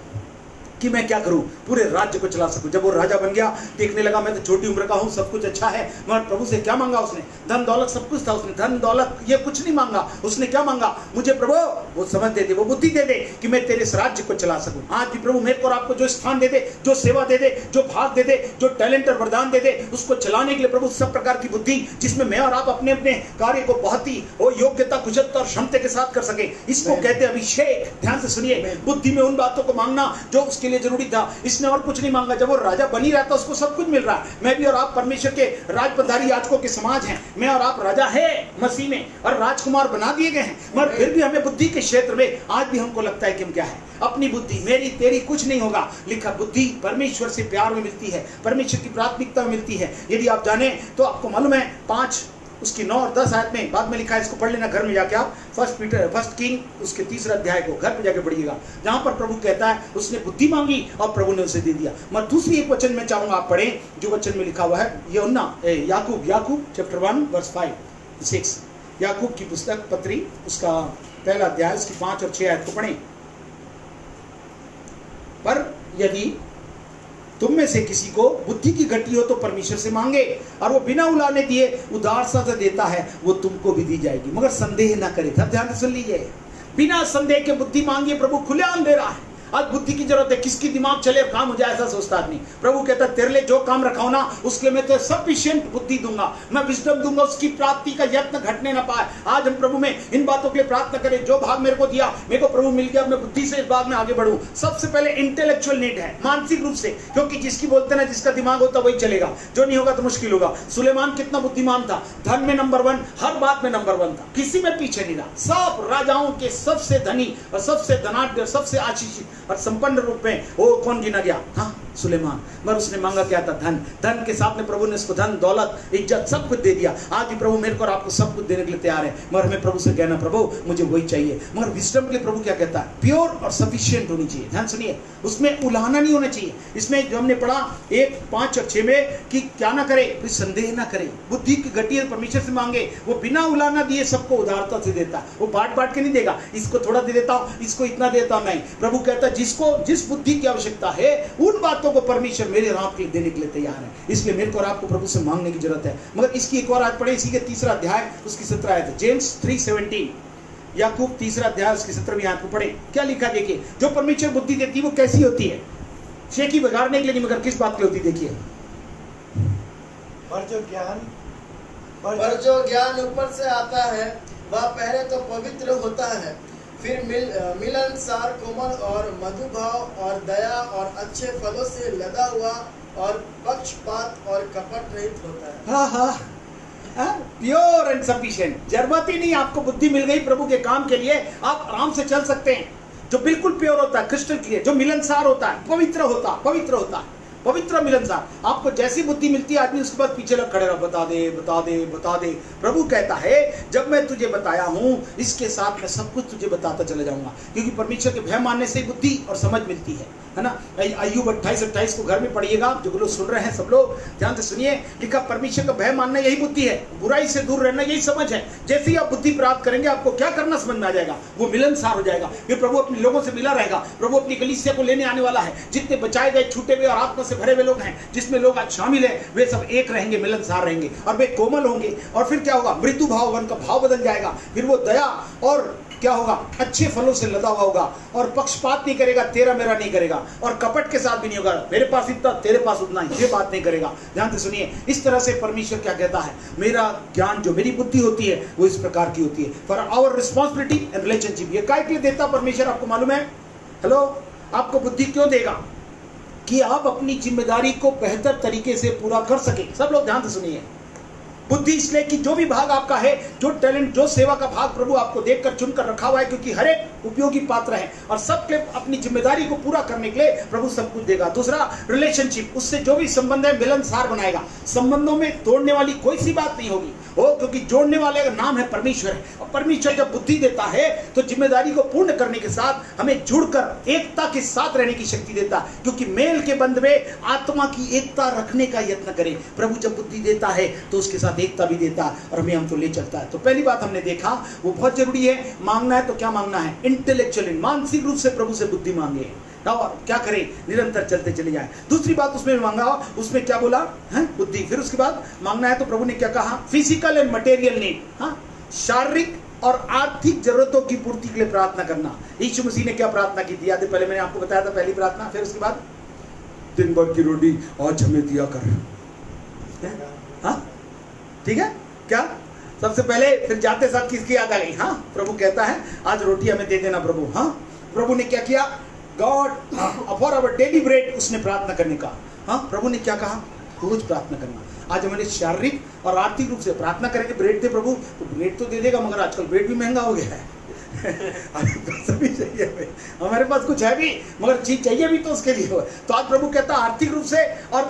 कि मैं क्या करूं, पूरे राज्य को चला सकूं। जब वो राजा बन गया, देखने लगा मैं तो छोटी उम्र का हूं, सब कुछ अच्छा है, मगर प्रभु से क्या मांगा उसने? धन दौलत सब कुछ था, उसने धन दौलत ये कुछ नहीं मांगा। उसने क्या मांगा? मुझे प्रभु वो समझ दे दे, वो बुद्धि दे दे कि मैं तेरे इस राज्य को चला सकूं। आज भी प्रभु मेरे को और आपको जो स्थान दे दे, जो सेवा दे दे, जो भाग दे दे, जो टैलेंट और वरदान दे दे, उसको चलाने के लिए प्रभु सब प्रकार की बुद्धि, जिसमें मैं और आप अपने अपने कार्य को बहुत ही योग्यता, कुशलता और क्षमता के साथ कर सके, इसको कहते हैं अभिषेक। ध्यान से सुनिए, बुद्धि में उन बातों को मांगना जो उसके लिए जरूरी था। इसने और कुछ नहीं मांगा। जब वो राजा बनी रहता, उसको सब कुछ मिल रहा है। मैं भी और आप परमेश्वर के राजपधारी याजकों के समाज हैं। मैं और आप राजा है मसीह में और राजकुमार बना दिए गए हैं, मगर फिर भी हमें बुद्धि के क्षेत्र में आज भी हमको लगता है कि हम क्या है, अपनी बुद्धि, मेरी तेरी कुछ नहीं होगा। लिखा, बुद्धि परमेश्वर से प्यार में मिलती है, परमेश्वर की प्राथमिकता में मिलती है। यदि आप जाने तो आपको मालूम है 5 उसकी 9 और 10 आयत में बाद में लिखा है, इसको पढ़ लेना घर में जाके आप। 1 किंग उसके 3 अध्याय को घर पे जाके पढ़िएगा, जहां पर प्रभु कहता है उसने बुद्धि मांगी और प्रभु ने उसे दे दिया। मैं दूसरी एक वचन में चाहूंगा आप पढ़ें, जो वचन में लिखा हुआ है याकूब चैप्टर 1 वर्स 5-6, याकूब की पुस्तक पत्री उसका 1 अध्याय उसकी 5 और 6 आयत को पढ़ें। पर यदि तुम में से किसी को बुद्धि की घटी हो तो परमेश्वर से मांगे, और वो बिना उलाने दिए उदारता से देता है, वो तुमको भी दी जाएगी, मगर संदेह ना करे। सब ध्यान से सुन लीजिए, बिना संदेह के बुद्धि मांगिए, प्रभु खुलेआम दे रहा है। आज बुद्धि की जरूरत है, किसकी दिमाग चले काम हो जाए ऐसा सोचता आदमी। प्रभु कहता है तेरे लिए जो काम रखा हो ना, उसके लिए मैं तो सफिशिएंट बुद्धि दूंगा, मैं विजडम दूंगा, उसकी प्राप्ति का यत्न घटने ना पाए। आज हम प्रभु में इन बातों के लिए प्रार्थना करें, जो भाग मेरे को दिया, मेरे को प्रभु मिल गया, मैं बुद्धि से इस भाग में आगे बढ़ूं। सबसे पहले इंटेलेक्चुअल नीड है, मानसिक रूप से, क्योंकि जिसकी बोलते ना जिसका दिमाग होता वही चलेगा, जो नहीं होगा तो मुश्किल होगा। सुलेमान कितना बुद्धिमान था, धन में नंबर 1, हर बात में नंबर 1 था, किसी में पीछे नहीं रहा। सब राजाओं के सबसे धनी और सबसे धनाढ्य, सबसे आशीषित और संपन्न रूप में वो कौन गिना गया? हाँ, सुलेमान। मगर उसने मांगा क्या था? धन। धन के साथ में प्रभु ने उसको धन, दौलत, इज्जत सब कुछ दे दिया। आज भी प्रभु मेरे को और आपको सब कुछ देने के लिए तैयार है, मगर हमें प्रभु से कहना प्रभु मुझे वही चाहिए। मगर विजडम के लिए प्रभु क्या कहता है? प्योर और सफिशिएंट होनी चाहिए। ध्यान सुनिए, उसमें उलाहना नहीं होना चाहिए। इसमें जो हमने पढ़ा 1, 5 और 6 में कि क्या ना करे, कोई संदेह ना करे, बुद्धि की घटी परमेश्वर से मांगे, वो बिना उलाहना दिए सबको उदारता से देता। वो बांट बांट के नहीं देगा, इसको थोड़ा दे देता हूं, इसको इतना देता हूं, नहीं। प्रभु कहता है जिसको जिस बुद्धि की आवश्यकता है उन बातों को परमेश्वर मेरे राह के लिए देने के लिए तैयार है। इसलिए मेरे को और आपको प्रभु से मांगने की जरूरत है। मगर इसकी एक और आयत पढ़े, इसी के 3 अध्याय उसकी 17 आयत, जेम्स 3:17, याकूब 3 अध्याय उसकी 17वीं आयत को पढ़े। क्या लिखा देखिए, जो परमेश्वर बुद्धि देती है वो कैसी होती है? शेखी बिगाड़ने के लिए नहीं, मगर किस बात की होती? देखिए, पर जो ज्ञान ऊपर से आता है वह पहले तो पवित्र होता है, फिर मिलनसार, कोमल और मधुभाव और दया और अच्छे फलों से लदा हुआ और पक्षपात और कपट रहित होता है। Pure and sufficient. जरूरत ही नहीं, आपको बुद्धि मिल गई प्रभु के काम के लिए, आप आराम से चल सकते हैं। जो बिल्कुल प्योर होता है, क्रिस्टल क्लियर, जो मिलनसार होता है, पवित्र होता है, पवित्र मिलनसार। आपको जैसी बुद्धि मिलती है आदमी उसके बाद पीछे लग खड़े रहो, बता दे बता दे बता दे। प्रभु कहता है जब मैं तुझे बताया हूं इसके साथ मैं सब कुछ तुझे बताता चला जाऊंगा, क्योंकि परमेश्वर के भय मानने से बुद्धि और समझ मिलती है ना। अय्यूब 28-28 को घर में पढ़िएगा, जो लोग सुन रहे हैं सब लोग ध्यान से सुनिए। लिखा परमेश्वर का भय मानना यही बुद्धि है, बुराई से दूर रहना यही समझ है। जैसे ही आप बुद्धि प्राप्त करेंगे आपको क्या करना समझ में आ जाएगा, वो मिलनसार हो जाएगा। फिर प्रभु अपने लोगों से मिला रहेगा। प्रभु अपनी कलीसिया को लेने आने वाला है। जितने बचाए गए, छूटे हुए और आत्मा से भरे हुए लोग हैं, जिसमें लोग आज शामिल हैं, वे सब एक रहेंगे, मिलनसार रहेंगे और वे कोमल होंगे। और फिर क्या होगा, मृदु भाव, उनका भाव बदल जाएगा। फिर वो दया और क्या होगा, अच्छे फलों से लदा हुआ होगा और पक्षपात नहीं करेगा, तेरा मेरा नहीं करेगा और कपट के साथ भी नहीं होगा, मेरे पास इतना तेरे पास उतना, ये बात नहीं करेगा। ध्यान से सुनिए, इस तरह से परमेश्वर क्या कहता है, मेरा ज्ञान जो मेरी बुद्धि होती है वो इस प्रकार की होती है। For our responsibility and relationship. ये काय के लिए देता परमेश्वर, आपको मालूम है? हेलो, आपको बुद्धि क्यों देगा? कि आप अपनी जिम्मेदारी को बेहतर तरीके से पूरा कर सके। सब लोग ध्यान से सुनिए, बुद्धि इसलिए कि जो भी भाग आपका है, जो टैलेंट, जो सेवा का भाग प्रभु आपको देखकर चुनकर रखा हुआ है, क्योंकि हर एक उपयोगी पात्र है और सबके अपनी जिम्मेदारी को पूरा करने के लिए प्रभु सब कुछ देगा। दूसरा, रिलेशनशिप, उससे जो भी संबंध है मिलनसार बनाएगा। संबंधों में तोड़ने वाली कोई सी बात नहीं होगी, क्योंकि जोड़ने वाले का नाम है परमेश्वर है। और परमेश्वर जब बुद्धि देता है तो जिम्मेदारी को पूर्ण करने के साथ हमें जुड़कर एकता के साथ रहने की शक्ति देता है, क्योंकि मेल के बंध में आत्मा की एकता रखने का यत्न करें। प्रभु जब बुद्धि देता है तो उसके साथ एकता भी देता है और हमें हमको ले चलता है। तो पहली बात हमने देखा, वो बहुत जरूरी है। मांगना है तो क्या मांगना है? इंटेलेक्चुअली, मानसिक रूप से प्रभु से बुद्धि मांगे और क्या करें, निरंतर चलते चले जाए। दूसरी बात उसमें मांगा, उसमें क्या बोला है? बुद्धि। फिर उसके बाद मांगना है तो प्रभु ने क्या कहा? फिजिकल एंड मटेरियल नीड, हाँ, शारीरिक और आर्थिक जरूरतों की पूर्ति के लिए प्रार्थना करना। यीशु मसीह ने क्या प्रार्थना की थी? याद है, पहले मैंने आपको बताया था पहली प्रार्थना। फिर उसके बाद दिन भर की रोटी आज हमें दिया कर, हाँ ठीक है क्या? सबसे पहले फिर जाते साथ किसकी याद आ गई? हाँ, प्रभु कहता है आज रोटी हमें दे देना प्रभु। हाँ, प्रभु ने क्या किया? God for our daily bread, उसने प्रार्थना करने का। हाँ, प्रभु ने क्या कहा? रोज प्रार्थना करना। आज हमारे शारीरिक और आर्थिक रूप से प्रार्थना करेंगे, ब्रेड दे प्रभु, तो ब्रेड तो दे देगा, मगर आजकल ब्रेड भी महंगा हो गया है। सभी चाहिए हमें, हमारे पास कुछ है भी मगर चीज चाहिए भी तो उसके लिए हो। तो आज प्रभु कहता है आर्थिक रूप से और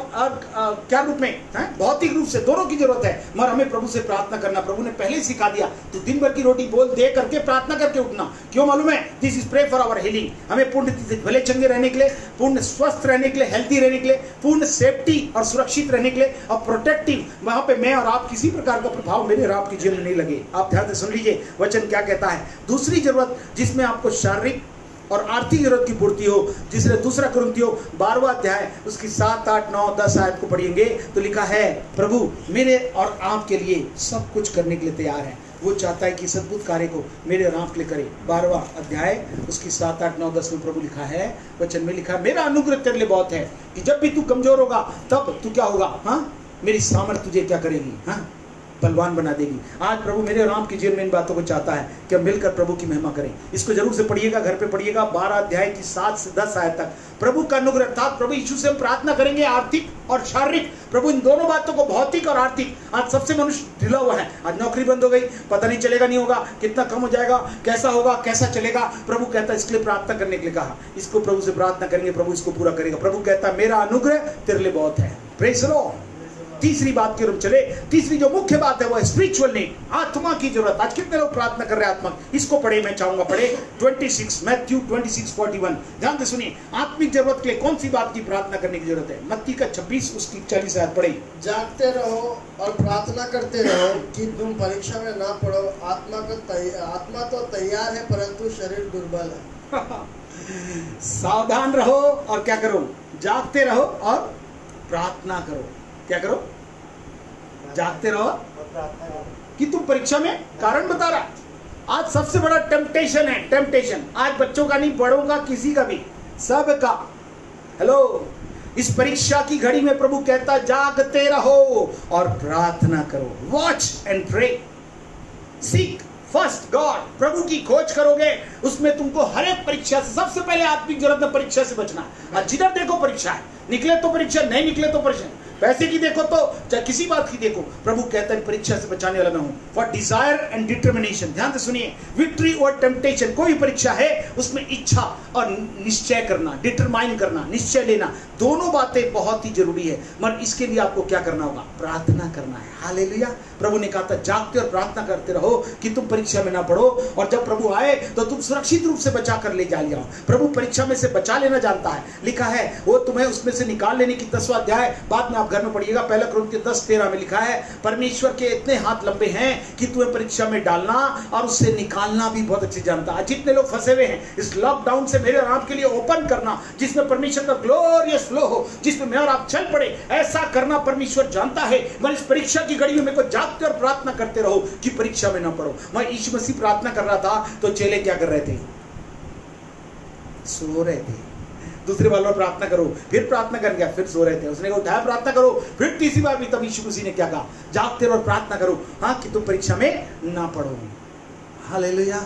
क्या रूप में है? भौतिक रूप से, दोनों की जरूरत है, मगर हमें प्रभु से प्रार्थना करना प्रभु ने पहले ही सिखा दिया। तो दिन भर की रोटी बोल दे करके प्रार्थना करके उठना। क्यों मालूम है? This is pray for our healing. हमें पूर्ण भले चंगे रहने के लिए, पूर्ण स्वस्थ रहने के लिए, हेल्थी रहने के लिए, पूर्ण सेफ्टी और सुरक्षित रहने के लिए और प्रोटेक्टिव, वहां पे मैं और आप किसी प्रकार का प्रभाव मेरे और आपके जीवन में नहीं लगे। आप ध्यान से सुन लीजिए वचन क्या कहता है। दूसरी जरूरत जिसमें आपको शारीरिक और आर्थिक जरूरत की पूर्ति हो, जिसने दूसरा कुरिन्थियों 12वां अध्याय उसकी 7, 8, 9, 10 आयत को पढ़ेंगे तो लिखा है प्रभु मेरे और आपके लिए सब कुछ करने के लिए तैयार है। वो चाहता है कि इस अद्भुत कार्य को मेरे और आपके लिए करे। 12वां अध्याय उसकी 7, 8, 9, 10 में प्रभु लिखा है, वचन में लिखा है मेरा अनुग्रह तेरे लिए बहुत है कि जब भी तू कमजोर होगा तब तू क्या होगा? हाँ, मेरी सामर्थ तुझे क्या करेगी? हाँ, बलवान बना देगी। आज प्रभु मेरे और आपके जीवन में इन बातों को चाहता है कि हम मिलकर प्रभु की महिमा करें। इसको जरूर से पढ़िएगा, घर पे पढ़िएगा। 12 अध्याय की 7 से 10 आयत तक प्रभु का अनुग्रह अर्थात प्रभु यीशु से हम प्रार्थना करेंगे आर्थिक और शारीरिक। प्रभु इन दोनों बातों को, भौतिक और आर्थिक, आज सबसे मनुष्य ढिला हुआ है। आज नौकरी बंद हो गई, पता नहीं चलेगा नहीं होगा, कितना कम हो जाएगा, कैसा होगा, कैसा चलेगा। प्रभु कहता है इसके लिए प्रार्थना करने के लिए कहा। इसको प्रभु से प्रार्थना करेंगे, प्रभु इसको पूरा करेगा। प्रभु कहता है मेरा अनुग्रह तेरे लिए बहुत है। Praise the Lord. तीसरी बात की ओर चले। तीसरी जो मुख्य बात है वो है स्पिरिचुअल नीड, आत्मा की जरूरत। आज कितने लोग प्रार्थना कर रहे हैं आत्मा? इसको पढ़े, मैं चाहूंगा पढ़े 26 मैथ्यू 26:41। ध्यान से सुनिए, आत्मिक जरूरत के लिए कौन सी बात की प्रार्थना करने की जरूरत है? मत्ती का 26 उसकी 40 आयत पढ़े। जागते रहो और प्रार्थना करते रहो कि तुम परीक्षा में ना पड़ो। आत्मा तो तैयार है परंतु शरीर दुर्बल है। सावधान रहो और क्या करो? जागते रहो और प्रार्थना करो। क्या करो? जागते रहो कि तुम परीक्षा में, कारण बता रहा। आज सबसे बड़ा टेम्पटेशन है, टेम्पटेशन आज बच्चों का नहीं, बड़ों का, किसी का भी, सबका। हेलो, इस परीक्षा की घड़ी में प्रभु कहता जागते रहो और प्रार्थना करो। Watch and pray, seek first God. प्रभु की खोज करोगे, उसमें तुमको हर एक परीक्षा से, सबसे पहले आत्मिक जरूरत में परीक्षा से बचना। आज जिधर देखो परीक्षा है, निकले तो परीक्षा, नहीं निकले तो परीक्षा। पैसे की देखो तो चाहे किसी बात की देखो, प्रभु कहता है परीक्षा से बचाने वाला मैं हूं। फॉर डिजायर एंड डिटर्मिनेशन, ध्यान से सुनिए, विक्ट्री और टेम्पटेशन, कोई परीक्षा है उसमें इच्छा और निश्चय करना, डिटरमाइन करना, निश्चय लेना, दोनों बातें बहुत ही जरूरी है। मगर इसके लिए आपको क्या करना होगा? प्रार्थना करना है। हालेलुया। प्रभु ने कहा था जागते और प्रार्थना करते रहो कि तुम परीक्षा में ना पड़ो, और जब प्रभु आए तो तुम सुरक्षित रूप से बचा कर ले जाओ। प्रभु परीक्षा में से बचा लेना जानता है। लिखा है वो तुम्हें उसमें से निकाल लेने की 10वां अध्याय, बाद में आप घर में पढ़िएगा, 1 कुरिन्थियों 10:13 में लिखा है परमेश्वर के इतने हाथ लंबे हैं कि तुम्हें परीक्षा में डालना और उससे निकालना भी बहुत अच्छे जानता है। जितने लोग फंसे हुए हैं इस लॉकडाउन से मेरे और आपके लिए ओपन करना, जिसमें परमेश्वर का ग्लोरियस फ्लो हो, जिसमें मैं और आप चल पड़े, ऐसा करना परमेश्वर जानता है। मैं इस परीक्षा की घड़ी में मेरे को जागते और प्रार्थना करते रहो कि परीक्षा में ना पड़ो। मैं यीशु मसीह प्रार्थना कर रहा था तो चेले क्या कर रहे थे? सो रहे थे। दूसरी बार प्रार्थना करो, फिर प्रार्थना कर गया, फिर सो रहे थे। उसने कहा उठाया प्रार्थना करो, फिर तीसरी बार भी तब यीशु मसीह ने क्या कहा? जागते रहो और प्रार्थना करो, हाँ, कि तुम परीक्षा में ना पड़ो। Hallelujah,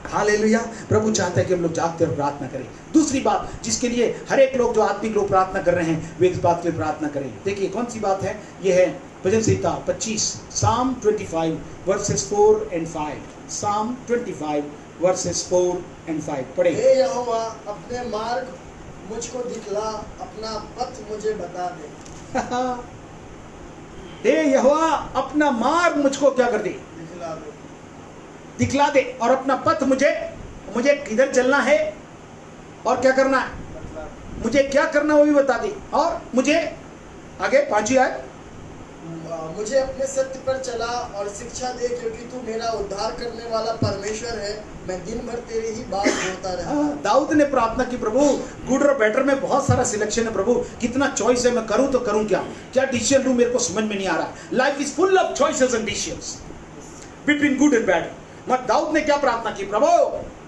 hallelujah. प्रभु चाहता है कि हम लोग जागते और प्रार्थना करें। दूसरी बात जिसके लिए हर एक लोग, जो आत्मिक लोग प्रार्थना कर रहे हैं, वे इस बात के लिए प्रार्थना करें। देखिए कौन सी बात है? यह है भजन संहिता 25, Psalm 25 verses 4 and 5। Psalm 25 verses 4 and 5 पढ़े। हे यहोवा अपने मार्ग मुझको दिखला, अपना पथ मुझे बता दे। हे यहोवा अपना मार्ग मुझको क्या कर दे? दिखला दे, दिखला दे, और अपना पथ मुझे किधर चलना है और क्या करना है, बतला दे। मुझे क्या करना वो भी बता दे। और मुझे आगे 5 आयत, मुझे अपने सत्य पर चला और शिक्षा दे, क्योंकि तू मेरा उद्धार करने वाला परमेश्वर है। मैं दिन भर तेरी ही बात बोलता रहा। दाऊद ने प्रार्थना की, प्रभु गुड और बेटर में बहुत सारा सिलेक्शन है, प्रभु कितना चॉइस है, मैं करूं तो करूं क्या डिसीजन लूं, मेरे को समझ में नहीं आ रहा। Life is full of choices and decisions between good and bad. मगर दाऊद ने क्या प्रार्थना की? प्रभु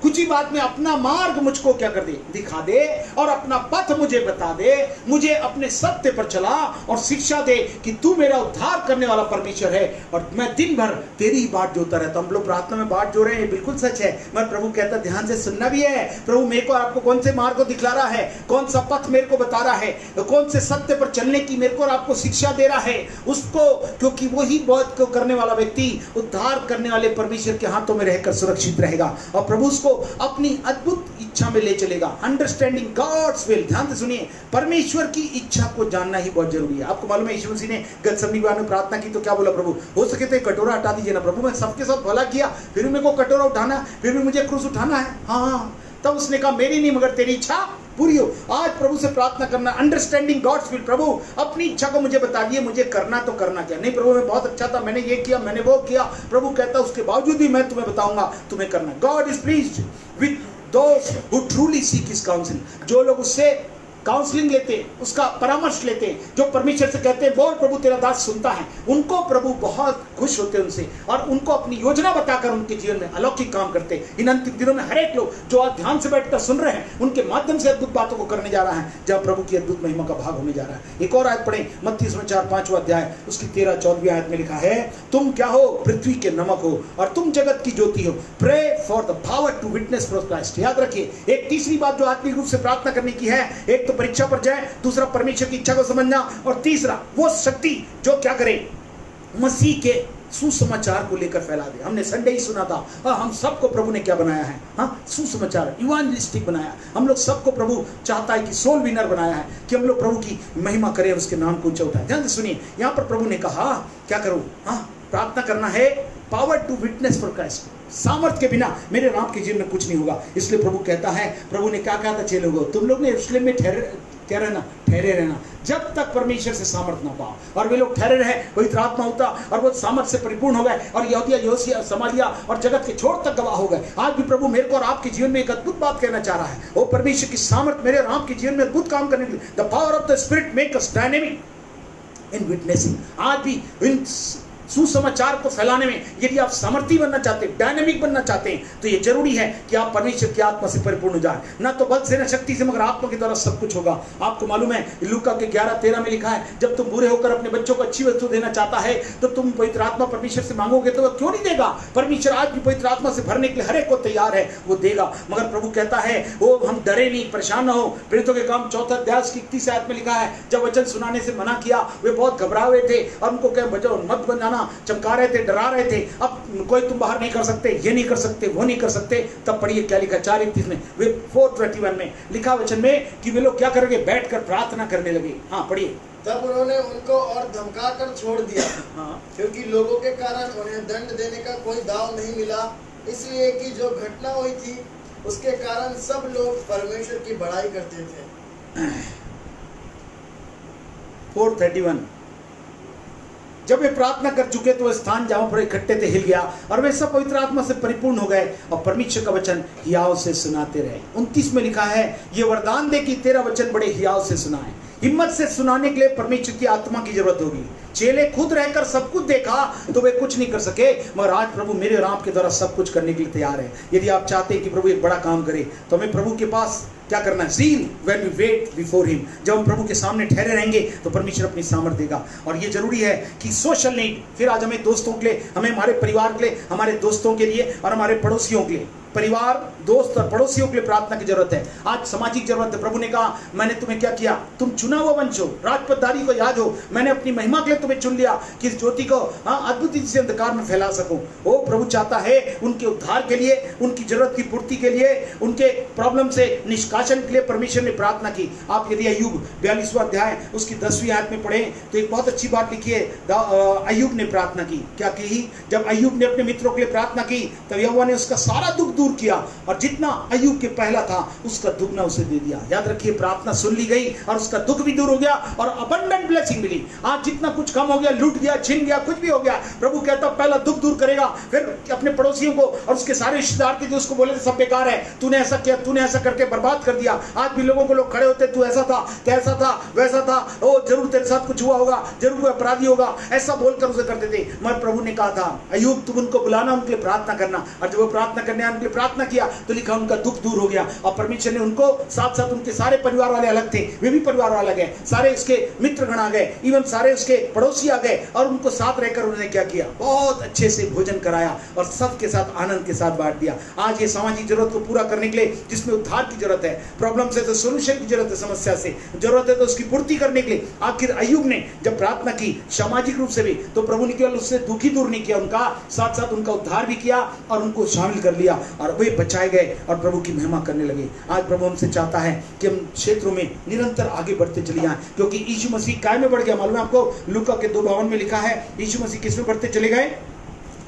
कुछ ही बात में अपना मार्ग मुझको क्या कर दे? दिखा दे, और अपना पथ मुझे बता दे, मुझे अपने सत्य पर चला और शिक्षा दे कि तू मेरा उद्धार करने वाला परमेश्वर है, और मैं दिन भर तेरी ही बात जोता रहता हूं। हम लोग प्रार्थना में बात जो रहे हैं बिल्कुल सच है, मगर प्रभु कहता ध्यान से सुनना भी है। प्रभु मेरे को आपको कौन से मार्ग को दिखला रहा है, कौन सा पथ मेरे को बता रहा है, कौन से सत्य पर चलने की मेरे को और आपको शिक्षा दे रहा है उसको, क्योंकि वही बात को करने वाला व्यक्ति उद्धार करने वाले परमेश्वर के हाथों में रहकर सुरक्षित रहेगा, और प्रभु उसको अपनी अद्भुत इच्छा में ले चलेगा। अंडरस्टैंडिंग गॉड्स विल, ध्यान से सुनिए, परमेश्वर की इच्छा को जानना ही बहुत जरूरी है। आपको मालूम है यीशु मसीह ने गतसमनी में प्रार्थना की तो क्या बोला? प्रभु हो सके तो कटोरा हटा दीजिए ना। प्रभु मैं सबके साथ भला किया, फिर भी मेरे को कटोरा उठाना, फिर भी मुझे क्रूस उठाना है। हाँ, तब उसने कहा मेरी नहीं मगर तेरी इच्छा पूरी हो। आज प्रभु से प्रार्थना करना, अंडरस्टैंडिंग गॉड्स विल, प्रभु अपनी इच्छा को मुझे बता दिए, मुझे करना तो करना क्या। नहीं प्रभु मैं बहुत अच्छा था, मैंने ये किया, मैंने वो किया। प्रभु कहता उसके बावजूद भी मैं तुम्हें बताऊंगा तुम्हें करना। God is pleased with those who truly seek his council. जो लोग उससे काउंसलिंग लेते, उसका परामर्श लेते, जो परमेश्वर से कहते हैं बोल प्रभु तेरा दास सुनता है, उनको प्रभु बहुत खुश होते हैं उनसे, और उनको अपनी योजना बताकर उनके जीवन में अलौकिक काम करते हैं। इन अंतिम दिनों में हर एक लोग जो आज ध्यान से बैठकर सुन रहे हैं, उनके माध्यम से अद्भुत बातों को करने जा रहा है, जब प्रभु की अद्भुत महिमा का भाग होने जा रहा है। एक और आयत पढ़े, मत्ती सुसमाचार 5वां अध्याय उसकी 13-14वीं आयत में लिखा है, तुम क्या हो? पृथ्वी के नमक हो और तुम जगत की ज्योति हो। Pray for the power to witness for Christ. याद रखिए, एक तीसरी बात जो आत्मिक रूप से प्रार्थना करने की है, एक तो परीक्षा पर जाए, दूसरा परमेश्वर की इच्छा को समझना, और तीसरा वो शक्ति जो क्या करे? मसीह के सुसमाचार को लेकर फैला दे। हमने संडे ही सुना था, और हम सबको प्रभु ने क्या बनाया है? हाँ, सुसमाचार, इवांजेलिस्टिक बनाया। हम लोग सबको प्रभु चाहता है कि सोल विनर बनाया है, कि हम लोग प्रभु की महिमा करें और उसके नाम को ऊंचा उठाएं। ध्यान से सुनिए, यहाँ पर प्रभु ने कहा क्या करो? हाँ, प्रार्थना करना है power to witness for Christ. सामर्थ के बिना मेरे नाम के जीवन में कुछ नहीं होगा। इसलिए प्रभु कहता है, प्रभु ने क्या कहा था चेलों को? तुम लोग ने यरूशलेम में ठहरे रहना जब तक परमेश्वर से सामर्थ ना पाओ। और वे लोग ठहरे रहे, पवित्र आत्मा होता और वो सामर्थ से परिपूर्ण हो गए, और यहूदिया, योशिया, समारिया और जगत के छोर तक गवाह हो गए। आज भी प्रभु मेरे को और आपके जीवन में एक अद्भुत बात कहना चाह रहा है। वो परमेश्वर की सामर्थ मेरे और आपके जीवन में अद्भुत काम करने के लिए, the power of the spirit make us dynamic in witnessing. आज भी इन सुसमाचार को फैलाने में यदि आप सामर्थी बनना चाहते हैं, डायनामिक बनना चाहते हैं, तो ये जरूरी है कि आप परमेश्वर की आत्मा से परिपूर्ण हो जाए। ना तो बल से न शक्ति से, मगर आत्मा के द्वारा सब कुछ होगा। आपको मालूम है लूका के 11:13 में लिखा है, जब तुम बुरे होकर अपने बच्चों को अच्छी वस्तु देना चाहता है तो तुम पवित्र आत्मा परमेश्वर से मांगोगे तो वह क्यों नहीं देगा? परमेश्वर आज भी पवित्र आत्मा से भरने के लिए हर एक को तैयार है, वो देगा। मगर प्रभु कहता है वो हम डरे नहीं, परेशान ना हो। प्रेरितों के काम 4 अध्याय की 31 आयत में लिखा है, जब वचन सुनाने से मना किया वे बहुत घबरा हुए थे और उनको क्या बचो मत बनाना चमका रहे थे, डरा रहे थे। अब कोई तुम बाहर नहीं कर सकते, ये नहीं कर सकते, वो नहीं कर सकते। तब पढ़िए क्या लिखा 4:31 में, वे 4:21 में लिखा वचन में कि वे लोग क्या करेंगे, बैठकर प्रार्थना करने लगे। हाँ पढ़िए। तब उन्होंने उनको और धमका कर छोड़ दिया, क्योंकि लोगों के कारण उन्हें दंड देने का कोई दाव नहीं मिला, इसलिए कि जो घटना हुई थी उसके कारण सब लोग परमेश्वर की बड़ाई करते थे। 4:31 जब वे प्रार्थना कर चुके तो वह स्थान जहां पर इकट्ठे थे हिल गया और वे सब पवित्र आत्मा से परिपूर्ण हो गए और परमेश्वर का वचन हियाव से सुनाते रहे। 29 में लिखा है, ये वरदान दे कि तेरा वचन बड़े हियाव से सुनाए। हिम्मत से सुनाने के लिए परमेश्वर की आत्मा की जरूरत होगी। चेले खुद रहकर सब कुछ देखा तो वे कुछ नहीं कर सके, मगर आज प्रभु मेरे और आपके द्वारा सब कुछ करने के लिए तैयार है। यदि आप चाहते हैं कि प्रभु एक बड़ा काम करे तो हमें प्रभु के पास क्या करना है, zeal when we wait before him. जब हम प्रभु के सामने ठहरे रहेंगे तो परमेश्वर अपनी सामर्थ देगा। और ये जरूरी है कि सोशल नीड, फिर आज हमें दोस्तों के लिए, हमें हमारे परिवार के लिए, हमारे दोस्तों के लिए और हमारे पड़ोसियों के लिए, परिवार, दोस्त और पड़ोसियों के लिए प्रार्थना की जरूरत है। आज सामाजिक जरूरत है। प्रभु ने कहा मैंने तुम्हें क्या किया, तुम चुना हुआ वंश हो, राजपदारी को याद हो, मैंने अपनी महिमा के लिए तुम्हें चुन लिया कि इस ज्योति को अद्भुत से अंधकार में फैला सकूं। वो प्रभु चाहता है उनके उद्धार के लिए, उनकी जरूरत की पूर्ति के लिए, उनके प्रॉब्लम से निष्कासन के लिए परमेश्वर ने प्रार्थना की। आप यदि अय्यूब 42वां अध्याय उसकी 10वीं आयत में पढ़ें तो एक बहुत अच्छी बात लिखी है। अय्यूब ने प्रार्थना की, क्या की? जब अय्यूब ने अपने मित्रों के लिए प्रार्थना की तब यहोवा ने उसका सारा दुख दूर किया और जितना अय्यूब के पहला था उसका दुगना उसे दे दिया। याद रखिए, प्रार्थना सुन ली गई और उसका दुख भी दूर हो गया और अबंडेंट ब्लेसिंग मिली। आज जितना कुछ कम हो गया, लूट गया, छीन गया, कुछ भी हो गया, प्रभु कहता पहला दुख दूर करेगा, फिर अपने पड़ोसियों को और उसके सारे रिश्तेदार थे जो उसको बोले थे सब बेकार है, तूने ऐसा किया, तूने ऐसा करके बर्बाद कर दिया। आज भी लोगों को लोग खड़े होते, तू ऐसा था, तैसा था, वैसा था, ओ जरूर तेरे साथ कुछ हुआ होगा, जरूर कोई अपराधी होगा, ऐसा बोलकर उसे करते थे। मगर प्रभु ने कहा था अय्यूब तुम उनको बुलाना, उनके लिए प्रार्थना करना। और जब वो प्रार्थना करने उनके लिए प्रार्थना किया तो लिखा उनका दुख दूर हो गया और परमेश्वर ने उनको साथ साथ, उनके सारे परिवार वाले अलग थे, वे भी परिवार वाले अलग है, सारे उसके मित्रगण आ गए, इवन सारे उसके पड़ोसी आ गए और उनको साथ रहकर उन्होंने क्या किया, बहुत अच्छे से भोजन कराया और सबके साथ आनंद के साथ बांट दिया। आज ये सामाजिक जरूरत को पूरा करने के लिए जिसमें उद्धार की जरूरत है, प्रॉब्लम से तो सोल्यूशन की जरूरत है, समस्या से जरूरत है तो उसकी पूर्ति करने के लिए आखिर अय्यूब ने जब प्रार्थना की सामाजिक रूप से भी, तो प्रभु ने केवल उससे दुखी दूर नहीं किया, उनका साथ साथ उनका उद्धार भी किया और उनको शामिल कर लिया और वे बचाए गए और प्रभु की महिमा करने लगे। आज प्रभु हमसे चाहता है कि हम क्षेत्रों में निरंतर आगे बढ़ते चले जाएं, क्योंकि यीशु मसीह काय में बढ़ गया मालूम है आपको? लूका के 2:52 में लिखा है यीशु मसीह किस में बढ़ते चले गए?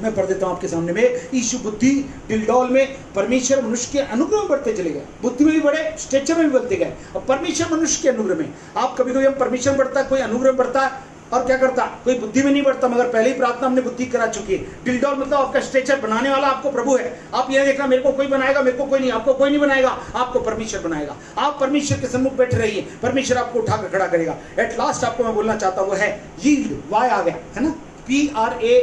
मैं पढ़ देता हूं आपके सामने में। यीशु बुद्धि डिलडॉल में परमेश्वर मनुष्य के अनुग्रह में बढ़ते चले गए, बुद्धि में भी बढ़े, स्टेचर में भी बढ़ते गए और परमेश्वर मनुष्य के अनुग्रह में। आप कभी कभी हम परमेश्वर बढ़ता है, कोई अनुग्रह में बढ़ता है और क्या करता, कोई बुद्धि में नहीं बढ़ता, मगर पहले ही प्रार्थना हमने बुद्धि करा चुकी है। डिलडॉल मतलब आपका स्ट्रेचर बनाने वाला आपको प्रभु है। आप ये देखना मेरे को कोई बनाएगा, मेरे को कोई नहीं, आपको कोई नहीं बनाएगा, आपको परमेश्वर बनाएगा। आप परमेश्वर के सम्मुख बैठे रहिए, परमेश्वर आपको उठाकर खड़ा करेगा। एट लास्ट आपको मैं बोलना चाहता हूं वो है यील्ड, वाय आ गया है ना, PRA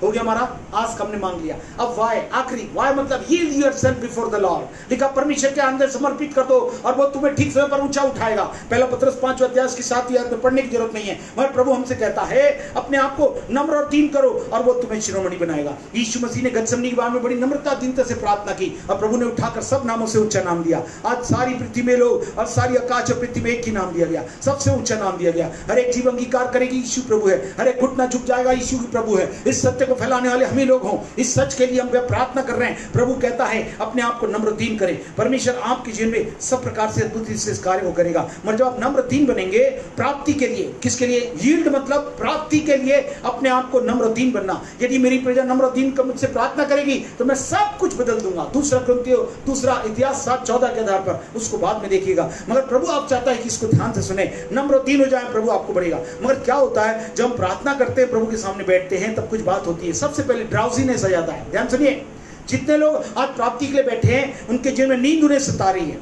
हो गया हमारा, आज हमने मांग लिया। अब वाय आखिरी, वाय मतलब yield yourself before the Lord. लिखा परमेश्वर के अंदर समर्पित कर दो और वो तुम्हें ठीक समय पर ऊंचा उठाएगा। पहला पत्रस 5 अध्याय की 7वीं आयत में पढ़ने की जरूरत नहीं है, मगर प्रभु हमसे कहता है अपने आप को नम्र और दीन करो और वो तुम्हें शिरोमणि बनाएगा। यीशु मसीह ने गतसमनी की बात में बड़ी नम्रता दीनता से प्रार्थना की और प्रभु ने उठाकर सब नामों से ऊंचा नाम दिया। आज सारी पृथ्वी में लोग और सारी आकाश और पृथ्वी में एक ही नाम दिया गया, सबसे ऊंचा नाम दिया गया। हर एक जीव अंगीकार करेगी यीशु प्रभु है, हर एक घुटना झुक जाएगा यीशु ही प्रभु है। इस सत्य को फैलाने वाले हम लोग हों, इस सच के लिए हम प्रार्थना कर रहे हैं। प्रभु कहता है अपने आप को नम्र दीन करें, परमेश्वर आपके जीवन में सब प्रकार से अद्भुत इस कार्य को करेगा। मगर जब आप नम्र दीन बनेंगे प्राप्ति के लिए, किसके लिए? यील्ड मतलब प्राप्ति के लिए अपने आप को नम्र दीन बनना। यदि मेरी प्रजा नम्र दीन का मुझसे प्रार्थना करेगी तो मैं सब कुछ बदल दूंगा। दूसरा इतिहास 7:14 के आधार पर, उसको बाद में देखिएगा। मगर प्रभु आप चाहता है कि इसको ध्यान से सुने, नम्र दीन हो जाए, प्रभु आपको बढ़ेगा। मगर क्या होता है जब हम प्रार्थना करते हैं, प्रभु के सामने बैठते हैं, तब कुछ बात होती है। सबसे पहले ड्राउजीनेस आ जाता है। ध्यान सुनिए, जितने लोग आज प्राप्ति के लिए बैठे हैं उनके जीवन में नींद उन्हें सता रही है।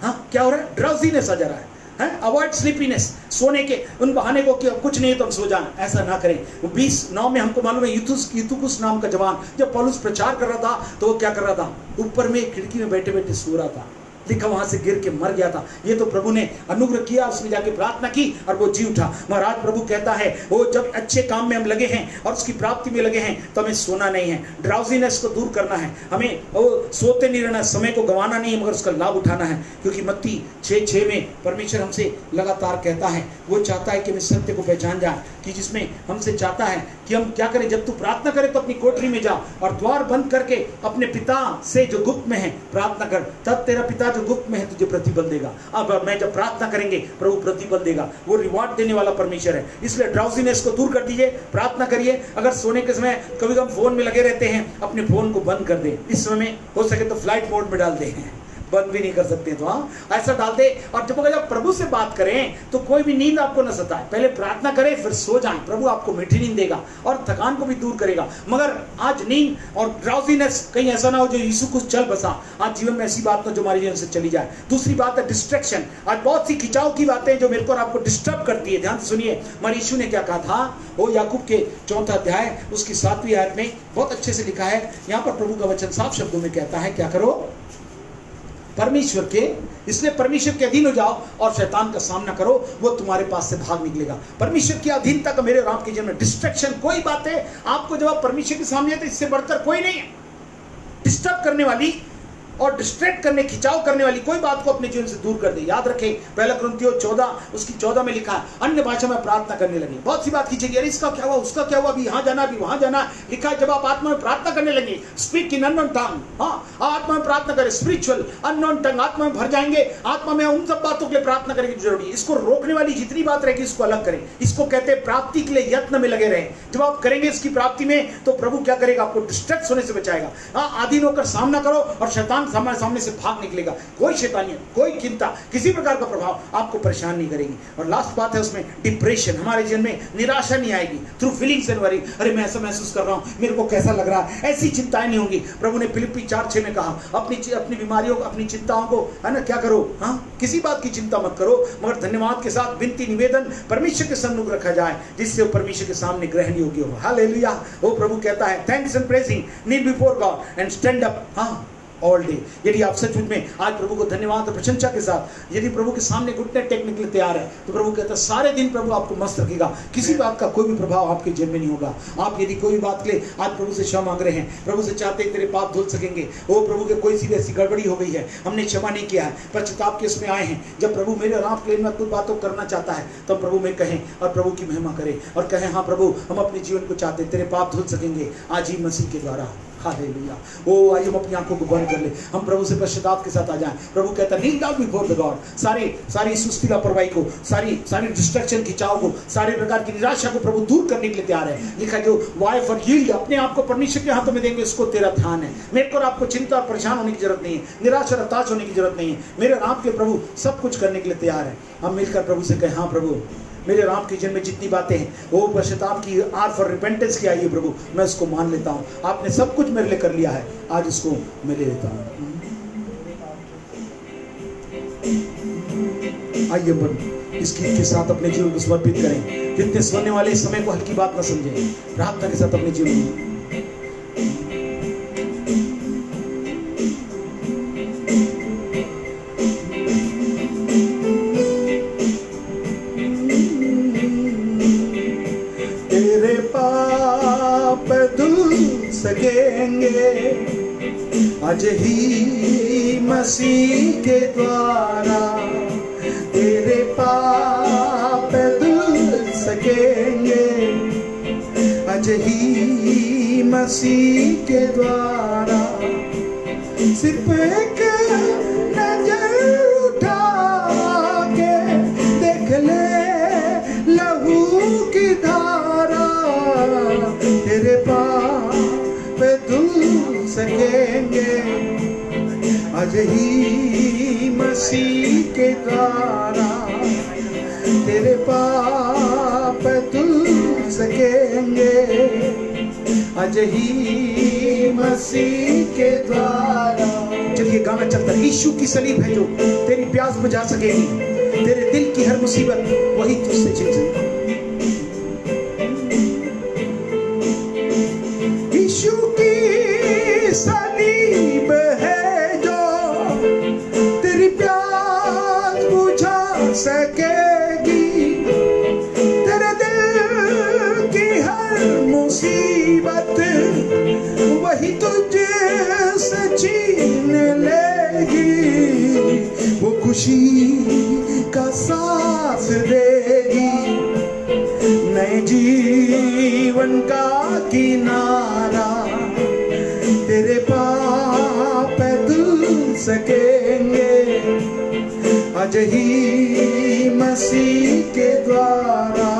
हाँ, क्या हो रहा है? ड्राउजीनेस आ जा रहा है। है, अवॉइड स्लीपीनेस, सोने के उन बहाने को कि कुछ नहीं तो हम सो जाएं, ऐसा ना करें। 20:9 में हमको मालूम है यूतुकुस नाम का जवान जब पौलुस प्रचार कर रहा था तो वो क्या कर रहा था, ऊपर में खिड़की में बैठे बैठे सो रहा था, लिखा वहां से गिर के मर गया था। ये तो प्रभु ने अनुग्रह किया, उसमें जाके प्रार्थना की और वो जी उठा। महाराज प्रभु कहता है वो जब अच्छे काम में हम लगे हैं और उसकी प्राप्ति में लगे हैं तो हमें सोना नहीं है, ड्राउजीनेस को दूर करना है, हमें वो सोते नहीं रहना, समय को गंवाना नहीं है मगर उसका लाभ उठाना है। क्योंकि मत्ती 6:6 में परमेश्वर हमसे लगातार कहता है, वो चाहता है कि हम सत्य को पहचान जाए, कि जिसमें हमसे चाहता है कि हम क्या करें, जब तू प्रार्थना करे तो अपनी कोठरी में जा और द्वार बंद करके अपने पिता से जो गुप्त में है प्रार्थना कर, तब तेरा पिता जो गुप्त में है तुझे प्रतिफल देगा। अब मैं जब प्रार्थना करेंगे प्रभु प्रतिफल देगा, वो रिवॉर्ड देने वाला परमेश्वर है। इसलिए ड्राउजीनेस को दूर कर दीजिए, प्रार्थना करिए। अगर सोने के समय कभी हम फोन में लगे रहते हैं, अपने फोन को बंद कर दे, इस समय हो सके तो फ्लाइट मोड में डाल दे, बंद भी नहीं कर सकते तो हाँ ऐसा डाल दे। और जब अगर प्रभु से बात करें तो कोई भी नींद आपको न सताए, पहले प्रार्थना करें फिर सो जाएं, प्रभु आपको मीठी नींद देगा और थकान को भी दूर करेगा। मगर आज नींद और ड्राउजीनेस कहीं ऐसा ना हो जो यीशु कुछ चल बसा, आज जीवन में ऐसी बात ना जो हमारे जीवन से चली जाए। दूसरी बात है डिस्ट्रैक्शन। आज बहुत सी खिंचाव की बातें जो मेरे को और आपको डिस्टर्ब करती है, ध्यान से सुनिए। हमारे यीशु ने क्या कहा था, वो याकूब के 4 अध्याय उसकी 7वीं आयत में बहुत अच्छे से लिखा है। यहाँ पर प्रभु का वचन साफ शब्दों में कहता है, क्या करो, परमेश्वर के, इसलिए परमेश्वर के अधीन हो जाओ और शैतान का सामना करो, वो तुम्हारे पास से भाग निकलेगा। परमेश्वर की अधीनता का मेरे और आपके जीवन में डिस्ट्रैक्शन, कोई बातें आपको जब आप परमेश्वर के सामने है तो इससे बढ़कर कोई नहीं है। डिस्टर्ब करने वाली और डिस्ट्रैक्ट करने, खिंचाव करने वाली कोई बात को अपने जीवन से दूर कर दे। याद रखें 1 कुरिन्थियों 14 उसकी 14 में लिखा है, अन्य भाषा में प्रार्थना करने लगे। बहुत सी बात खींचेगी, अरे इसका क्या हुआ, उसका क्या हुआ, अभी यहाँ जाना, अभी वहां जाना। लिखा है जब आप आत्मा में प्रार्थना करने लगे, स्पीक इन अननोन टंग, हाँ आत्मा में प्रार्थना करें, स्पिरिचुअल अननोन टंग, आत्मा में भर जाएंगे। आत्मा में उन सब बातों के लिए प्रार्थना करने की जरूरी है। इसको रोकने वाली जितनी बात रहेगी इसको अलग करें। इसको कहते हैं प्राप्ति के लिए यत्न में लगे रहें। जब आप करेंगे इसकी प्राप्ति में तो प्रभु क्या करेगा, आपको डिस्ट्रैक्ट होने से बचाएगा। हाँ, आधीन होकर सामना करो और शैतान सामने से भाग निकलेगा। कोई शैतानियत, कोई चिंता, किसी प्रकार का प्रभाव आपको परेशान नहीं करेगी। और लास्ट बात है उसमें डिप्रेशन। हमारे जीवन में निराशा नहीं आएगी थ्रू फीलिंग्स एंड वरी। अरे मैं ऐसा महसूस कर रहा हूं, मेरे को कैसा लग रहा है, ऐसी चिंताएं नहीं होंगी। प्रभु ने फिलिप्पी 4:6 में कहा, अपनी बीमारियों को, अपनी चिंताओं को, है ना, क्या करो, हाँ किसी बात की चिंता मत करो, मगर धन्यवाद के साथ विनती निवेदन परमेश्वर के सम्मुख रखा जाए, जिससे वो परमेश्वर के सामने ग्रहण योग्य हो। हालेलुया। वो प्रभु कहता है, thanks and praising, kneel before God and stand up, हाँ ऑल डे। यदि आप सचमुच में आज प्रभु को धन्यवाद और प्रशंसा के साथ यदि प्रभु के सामने घुटने टेकने के लिए तैयार है तो प्रभु कहता है सारे दिन प्रभु आपको मस्त रखेगा। किसी बात का कोई भी प्रभाव आपके जीवन में नहीं होगा। आप यदि कोई बात के लिए आज प्रभु से क्षमा मांग रहे हैं, प्रभु से चाहते हैं तेरे पाप धुल सकेंगे, वो प्रभु के कोई सी ऐसी गड़बड़ी हो गई है, हमने क्षमा नहीं किया है, पश्चाताप के उसमें आए हैं, जब प्रभु मेरे और आपके लिए कुछ बातों करना चाहता है तो हम प्रभु में कहें और प्रभु की महिमा करें और कहें, हाँ प्रभु हम अपने जीवन को चाहते हैं, तेरे पाप धुल सकेंगे आज ही मसीह के द्वारा। हालेलुया। ओ आइए हम अपनी आंखों को बंद कर ले, हम प्रभु से पश्चाताप के साथ आ जाएं। प्रभु कहता है नील डाउन बिफोर द गॉड। सारी सुस्ती लापरवाही को, सारी डिस्ट्रैक्शन, खिंचाव को, सारे प्रकार की निराशा को प्रभु दूर करने के लिए तैयार है। लिखा जो वाइफ और यील्ड, अपने आप को परमेश्वर के हाथों में देंगे, उसको तेरा ध्यान है। मेरे को और आपको चिंता और परेशान होने की जरूरत नहीं है, निराशा और हताश होने की जरूरत नहीं है। मेरे और आपके प्रभु सब कुछ करने के लिए तैयार है। हम मिलकर प्रभु से कहें, हाँ प्रभु मेरे और आपके जीवन में जितनी बातें हैं वो पश्चाताप की, आर फॉर रिपेंटेंस की आई है प्रभु, मैं उसको मान लेता हूँ। आपने सब कुछ मेरे लिए कर लिया है, आज इसको मैं ले लेता हूँ। आइए अपन इस गीत के साथ अपने जीवन को समर्पित करें। जितने सुनने वाले इस समय को हल्की बात न समझें, प्रार्थना के साथ अपने जीवन में सकेंगे आज ही मसीह के द्वारा, तेरे पाप धुल सकेंगे आज ही मसीह के द्वारा। सिर्फ एक नजर उठा के देख ले लहू की धारा, तेरे पाप धुल सकेंगे आज ही मसीह के द्वारा, तेरे पाप धुल सकेंगे आज ही मसीह के द्वारा। चलिए गाना चलता है, यीशु की सलीब है जो तेरी प्यास बुझा सकेगी, तेरे दिल की हर मुसीबत वही तुझसे छिन सकती है। यीशु की सलीब है जो तेरी प्यास बुझा सकेगी, तेरे दिल की हर मुसीबत वही तुझसे छीन लेगी। वो खुशी का सांस देगी, नए जीवन का किनारा तेरे पाप धुल सकेंगे आज ही मसीह के द्वारा।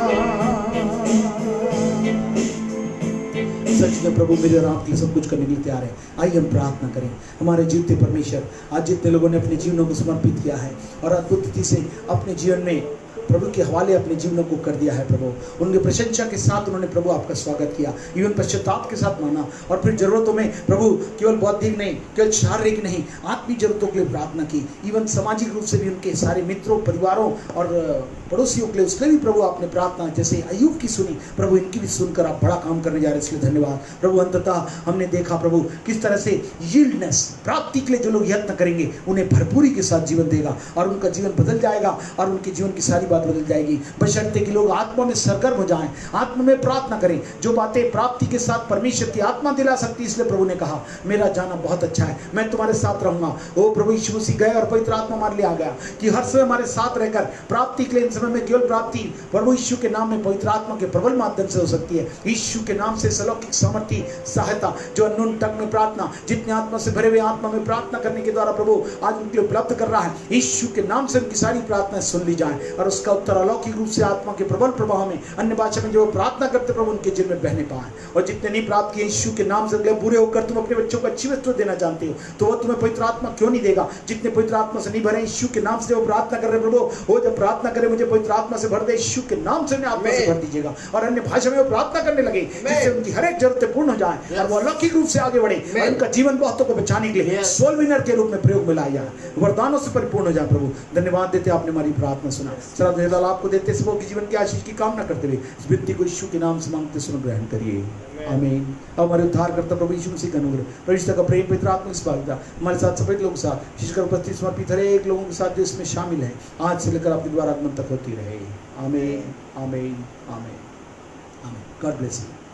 सच में प्रभु मेरे और आपके लिए सब कुछ करने के लिए तैयार है। आइए हम प्रार्थना करें। हमारे जीवते परमेश्वर, आज जितने लोगों ने अपने जीवनों को समर्पित किया है और अद्भुत रीति से अपने जीवन में प्रभु के हवाले अपने जीवनों को कर दिया है, प्रभु उनके प्रशंसा के साथ उन्होंने प्रभु आपका स्वागत किया, इवन पश्चाताप के साथ माना और फिर जरूरतों में प्रभु केवल बौद्धिक नहीं, केवल शारीरिक नहीं, आत्मिक जरूरतों के लिए प्रार्थना की, इवन सामाजिक रूप से भी उनके सारे मित्रों, परिवारों और पड़ोसियों के लिए उसके भी प्रभु आपने प्रार्थना जैसे अय्यूब की सुनी, प्रभु इनकी भी सुनकर आप बड़ा काम करने जा रहे हैं, इसलिए धन्यवाद प्रभु। अंततः हमने देखा प्रभु किस तरह से यील्डनेस, प्राप्ति के लिए जो लोग यत्न करेंगे उन्हें भरपूरी के साथ जीवन देगा और उनका जीवन बदल जाएगा और उनके जीवन की सारी बात बदल जाएगी, बशर्ते कि लोग आत्मा में सरगर्म हो जाएं, आत्मा में प्रार्थना करें। जो बातें प्राप्ति के साथ परमेश्वर की आत्मा दिला सकती, इसलिए प्रभु ने कहा मेरा जाना बहुत अच्छा है, मैं तुम्हारे साथ रहूंगा। ओ प्रभु यीशु मसीह गए और पवित्र आत्मा हमारे लिए आ गया कि हर समय हमारे साथ रहकर प्राप्ति के लिए समय में केवल प्राप्ति प्रभु यीशु के नाम में पवित्र आत्मा के प्रबल माध्यम से हो सकती है। यीशु के नाम से अलौकिक सामर्थ्य, सहायता जो अनून तक में प्रार्थना, जितने आत्मा से भरे हुए आत्मा में प्रार्थना करने के द्वारा प्रभु आज उनके लिए उपलब्ध कर रहा है, यीशु के नाम से उनकी सारी प्रार्थनाएं सुन ली जाए और उसका उत्तर अलौकिक रूप से आत्मा के प्रबल प्रभाव में अन्य भाषा में जो प्रार्थना करते प्रभु उनके जीवन में बहने पाए। और जितने नहीं प्राप्त किए यीशु के नाम से बुरे होकर तुम अपने बच्चों को अच्छी वस्तु देना जानते हो, तो वो तुम्हें पवित्र आत्मा क्यों नहीं देगा? जितने पवित्र आत्मा से नहीं भरे यीशु के नाम से वो प्रार्थना कर रहे प्रभु, वो जब प्रार्थना करे मुझे पवित्र आत्मा से भर दे, यीशु के नाम से उन्हें आत्मा से भर दीजिएगा और अन्य भाषा में वो प्रार्थना करने लगे जिससे उनकी हर एक जरूरतें पूर्ण हो जाए और वो अलौकिक रूप से आगे बढ़े और उनका जीवन बहुतों को बचाने के लिए सोल विनर के रूप में प्रयोग में लाया जाए, वरदानों से परिपूर्ण हो जाए। प्रभु धन्यवाद देते आपने हमारी प्रार्थना सुना, श्रद्धा आपको देते सबों के जीवन की आशीष की कामना करते हुए इस विनती को यीशु के नाम से मांगते सुन ग्रहण करिए, आमीन। अब हमारे उद्धार करता प्रभु यीशु मसीह का अनुग्रह, परिशुद्ध का प्रेम, पवित्र आत्मा की भागीदारी हमारे साथ सभी लोगों के साथ, विशेषकर उपस्थित समर्पित हर एक लोगों के साथ जो इसमें शामिल है, आज से लेकर आपके द्वारा आगमन तक होती रहे, आमीन, आमीन, आमीन, आमीन। God bless you.